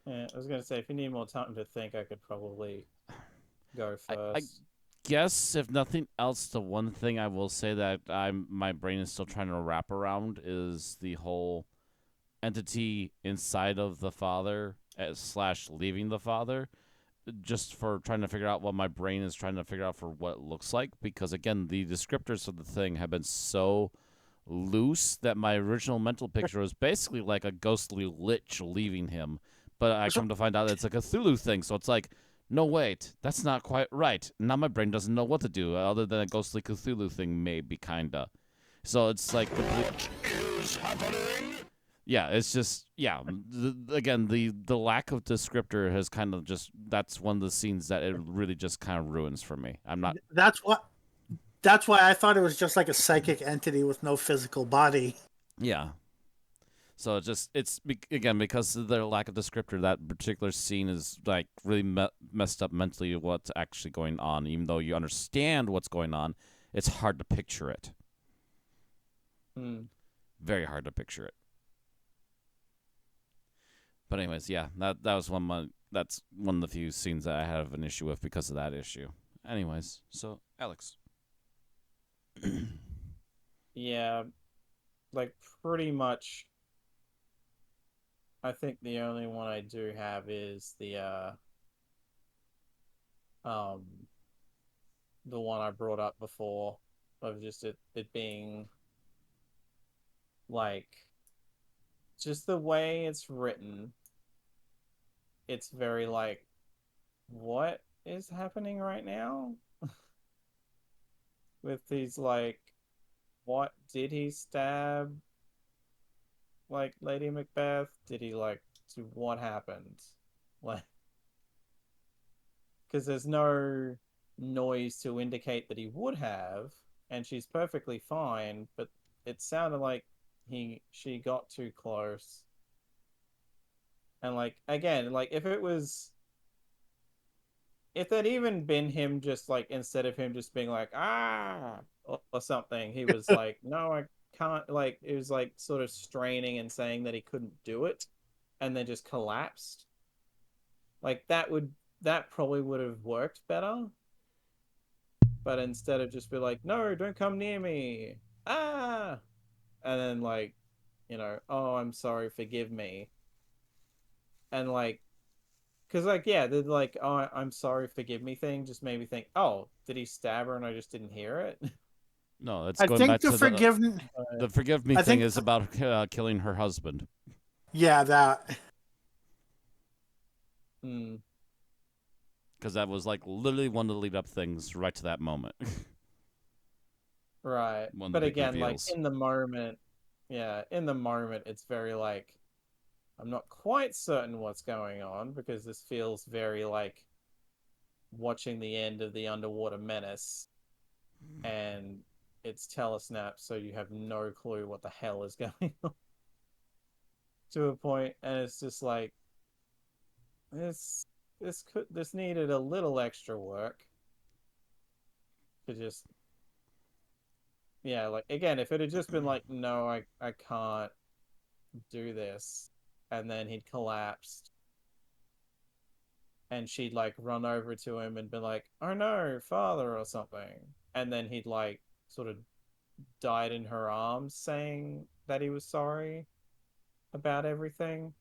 yeah, I was gonna say if you need more time to think, I could probably go I first. guess if nothing else, the one thing I will say that my brain is still trying to wrap around is the whole entity inside of the father slash leaving the father. Just for trying to figure out what my brain is trying to figure out for what it looks like, because again, the descriptors of the thing have been so loose that my original mental picture was basically like a ghostly lich leaving him, but I come to find out it's a Cthulhu thing, so it's like, no, wait, that's not quite right. Now my brain doesn't know what to do other than a ghostly Cthulhu thing, maybe, kinda. So it's like complete. Yeah, it's just again, the lack of descriptor has kind of just, that's one of the scenes that it really just kind of ruins for me. I'm not. That's what. That's why I thought it was just like a psychic entity with no physical body. Yeah. So again, because of their lack of descriptor, that particular scene is like really messed up mentally what's actually going on. Even though you understand what's going on, it's hard to picture it. Mm. Very hard to picture it. But anyways, yeah, that was that's one of the few scenes that I have an issue with because of that issue. Anyways, so Alex. Yeah, like pretty much. I think the only one I do have is um the one I brought up before, of just it being like just the way it's written. It's very like, what is happening right now? With these like, what did he stab like Lady Macbeth? Did he like, to what happened? Like, because there's no noise to indicate that he would have, and she's perfectly fine, but it sounded like she got too close. And like, again, like if there'd even been him just like, instead of him just being like, ah, or something, he was like, no, I can't, like, it was like sort of straining and saying that he couldn't do it, and then just collapsed. Like, that probably would have worked better. But instead of just be like, no, don't come near me. Ah, and then like, oh, I'm sorry, forgive me. And like, because like, yeah, the like, oh, I'm sorry, forgive me thing just made me think, oh, did he stab her and I just didn't hear it? No, it's I going think back the to the forgiveness. the forgive me I thing think, is about killing her husband, yeah, that. Hmm. because that was like literally one of the lead up things right to that moment. Right. One of the But big again, like reveals. in the moment, yeah, in the moment, it's very like, I'm not quite certain what's going on, because this feels very like watching the end of the Underwater Menace, and it's telesnap, so you have no clue what the hell is going on to a point, and it's just like, this this needed a little extra work to just like again, if it had just been like, no, I can't do this, and then he'd collapsed and she'd like run over to him and be like, oh no, father, or something, and then he'd like sort of died in her arms saying that he was sorry about everything,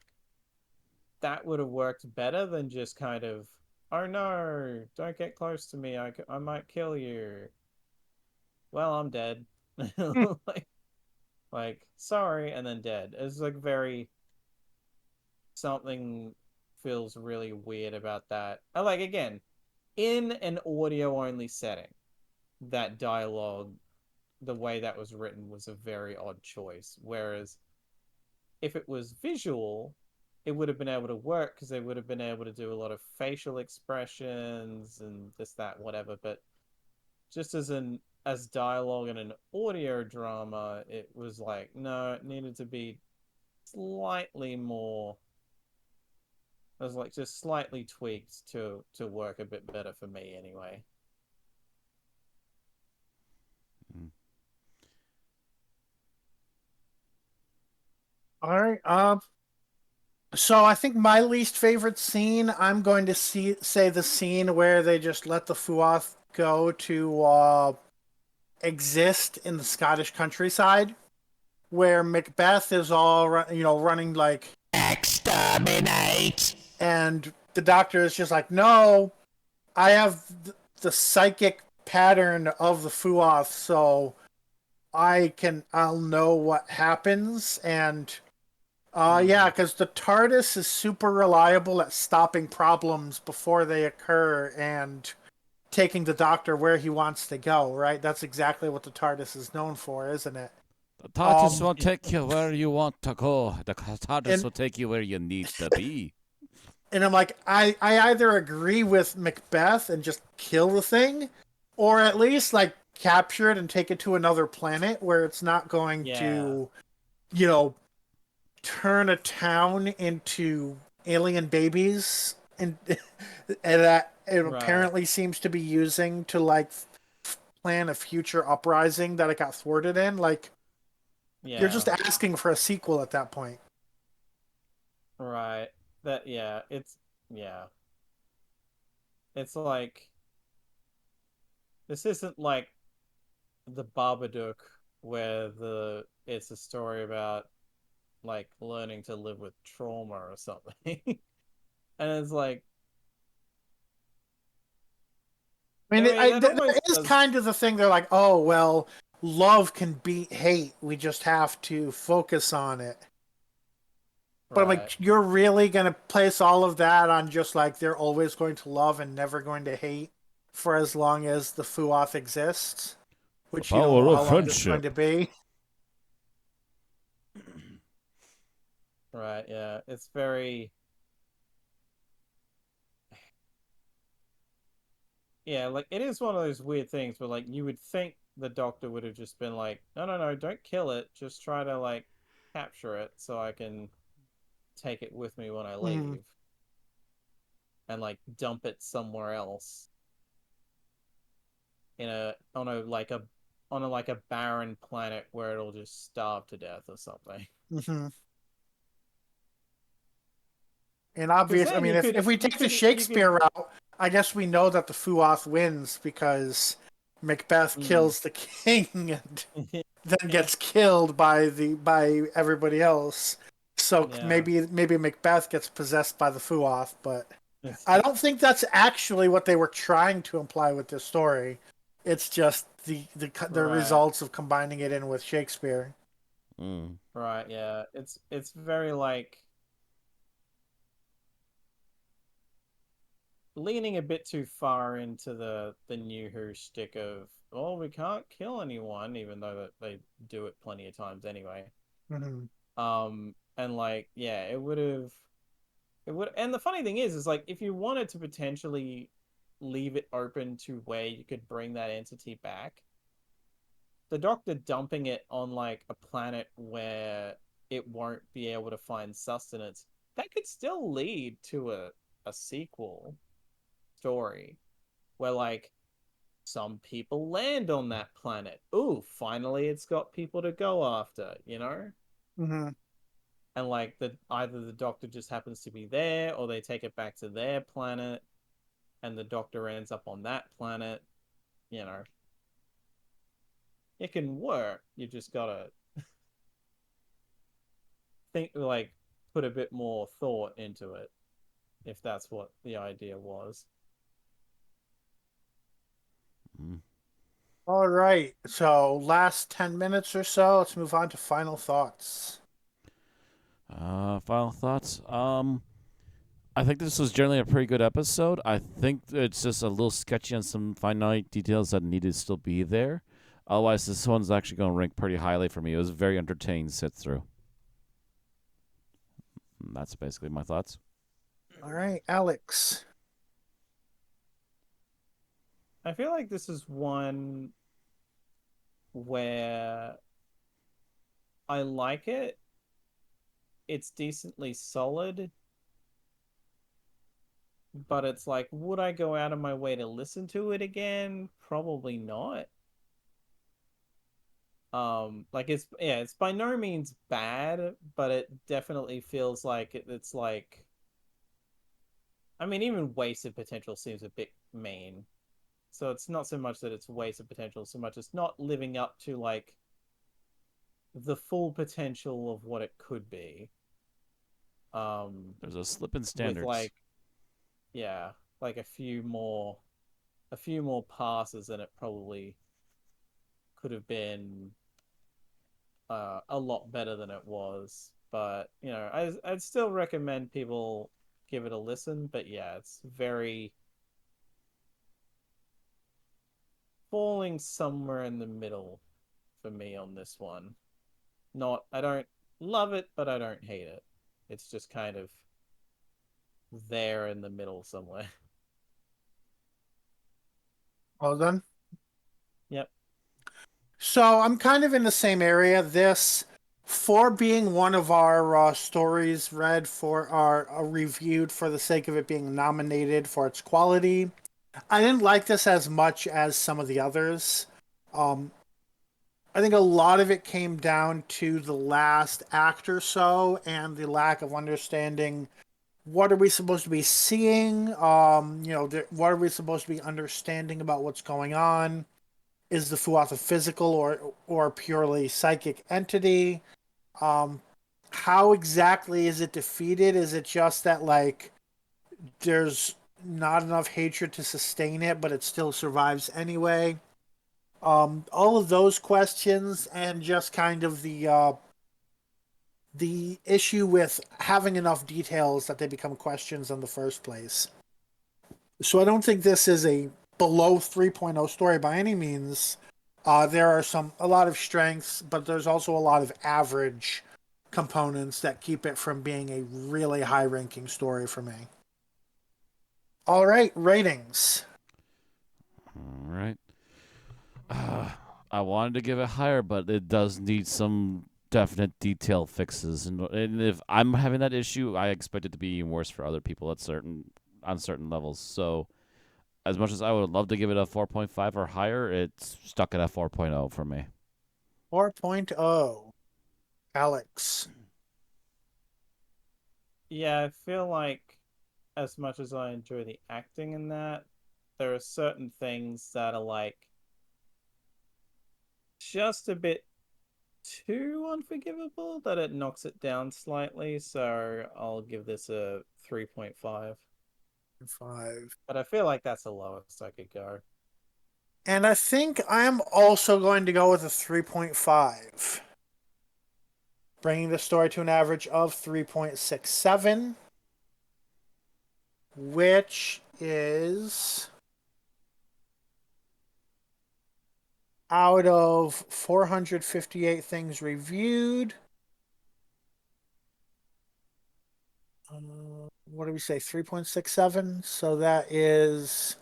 that would have worked better than just kind of, oh no, don't get close to me, I might kill you. Well, I'm dead. like sorry, and then dead. It's like very something feels really weird about that. I like again, in an audio only setting, that dialogue, the way that was written was a very odd choice. Whereas if it was visual, it would have been able to work because they would have been able to do a lot of facial expressions and this, that, whatever. But just as dialogue in an audio drama, it was like, no, it needed to be slightly more. It was like just slightly tweaked to work a bit better for me anyway. All right. So I think my least favorite scene, I'm going to say the scene where they just let the Fuath go to exist in the Scottish countryside, where Macbeth is all running like exterminate, and the doctor is just like, no, I have the psychic pattern of the Fuath, so I'll know what happens. And yeah, because the TARDIS is super reliable at stopping problems before they occur and taking the Doctor where he wants to go, right? That's exactly what the TARDIS is known for, isn't it? The TARDIS Um, won't take you where you want to go. The TARDIS and will take you where you need to be. and I'm like, I either agree with Macbeth and just kill the thing, or at least like capture it and take it to another planet where it's not going Yeah. to, you know, turn a town into alien babies, and that it Right. apparently seems to be using to like plan a future uprising that it got thwarted in. Like, you're Yeah. just asking for a sequel at that point. Right. That yeah. It's like this isn't like the Babadook where the it's a story about like learning to live with trauma or something. And it's like I mean, I mean that that almost is does kind of the thing. They're like, oh well, love can beat hate. We just have to focus on it. But I'm right. like, you're really going to place all of that on just like they're always going to love and never going to hate for as long as the Fuath exists, The which you don't power know of how long it's going friendship. to be. Right, yeah. It's very yeah, like it is one of those weird things where like you would think the doctor would have just been like, no, no, no, don't kill it. Just try to like capture it so I can take it with me when I Mm, leave and like dump it somewhere else in a on a like a on a like a barren planet where it'll just starve to death or something. hmm And Because obvious, I then mean, if we take the you could Shakespeare route, I guess we know that the Fuath wins because Macbeth mm, kills the king and then yeah, gets killed by everybody else. So yeah. maybe Macbeth gets possessed by the Fuath, but I don't think that's actually what they were trying to imply with this story. It's just the Right. results of combining it in with Shakespeare. Mm. Right, yeah. It's very like leaning a bit too far into the new Who stick of, oh, we can't kill anyone, even though that they do it plenty of times anyway. Mm-hmm. And like, yeah, it would, and the funny thing is like if you wanted to potentially leave it open to where you could bring that entity back, the Doctor dumping it on like a planet where it won't be able to find sustenance, that could still lead to a sequel story where like some people land on that planet. Ooh, finally it's got people to go after, you know? Mm-hmm. And like either the doctor just happens to be there or they take it back to their planet and the doctor ends up on that planet, you know. It can work. You just gotta think like put a bit more thought into it if that's what the idea was. Mm. All right. So last 10 minutes or so. Let's move on to final thoughts. Final thoughts. I think this was generally a pretty good episode. I think it's just a little sketchy on some finite details that need to still be there. Otherwise, this one's actually going to rank pretty highly for me. It was very entertaining to sit through. And that's basically my thoughts. All right, Alex. I feel like this is one where I like it. It's decently solid, but it's like, would I go out of my way to listen to it again? Probably not. Like it's by no means bad, but it definitely feels like it's like, I mean, even wasted potential seems a bit mean. So it's not so much that it's wasted potential, so much as not living up to like the full potential of what it could be. There's a slip in With standards. like, yeah, like a few more passes than it probably could have been a lot better than it was. But you know, I'd still recommend people give it a listen. But yeah, it's very falling somewhere in the middle for me on this one. Not, I don't love it, but I don't hate it. It's just kind of there in the middle somewhere. Well done. Yep. So I'm kind of in the same area. This, for being one of our stories read for our reviewed for the sake of it being nominated for its quality, I didn't like this as much as some of the others. Um, I think a lot of it came down to the last act or so and the lack of understanding what are we supposed to be seeing. What are we supposed to be understanding about what's going on? Is the Fuath a physical or purely psychic entity? Um, how exactly is it defeated? Is it just that like there's not enough hatred to sustain it, but it still survives anyway? All of those questions and just kind of the issue with having enough details that they become questions in the first place. So I don't think this is a below 3.0 story by any means. There are a lot of strengths, but there's also a lot of average components that keep it from being a really high ranking story for me. All right, ratings. All right. I wanted to give it higher, but it does need some definite detail fixes. And if I'm having that issue, I expect it to be even worse for other people on certain levels. So as much as I would love to give it a 4.5 or higher, it's stuck at a 4.0 for me. 4.0. Alex. Yeah, I feel like as much as I enjoy the acting in that, there are certain things that are like just a bit too unforgivable that it knocks it down slightly. So I'll give this a 3.5. 5. But I feel like that's the lowest I could go. And I think I'm also going to go with a 3.5, bringing the story to an average of 3.67, which is out of 458 things reviewed. What do we say? 3.67. So that is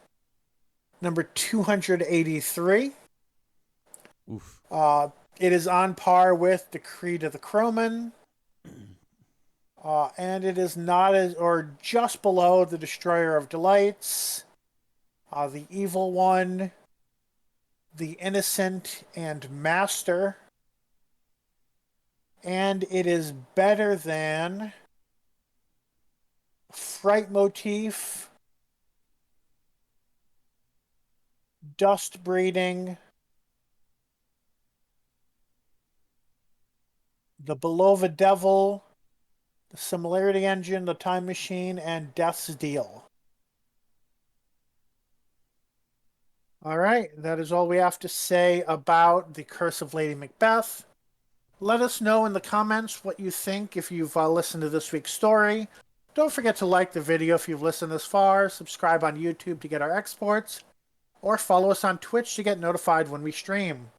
number 283. Oof. It is on par with Decree to the Croman. And it is not as, or just below the Destroyer of Delights, the Evil One, the Innocent, and Master. And it is better than Fright Motif, Dust Breeding, the Beloved Devil, the Similarity Engine, the Time Machine, and Death's Deal. Alright, that is all we have to say about the Curse of Lady Macbeth. Let us know in the comments what you think if you've listened to this week's story. Don't forget to like the video if you've listened this far, subscribe on YouTube to get our exports, or follow us on Twitch to get notified when we stream.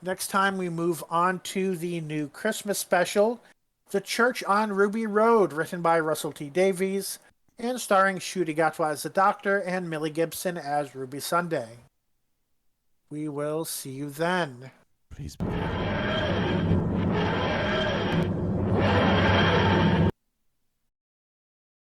Next time we move on to the new Christmas special, The Church on Ruby Road, written by Russell T. Davies, and starring Ncuti Gatwa as the Doctor and Millie Gibson as Ruby Sunday. We will see you then. Please be careful.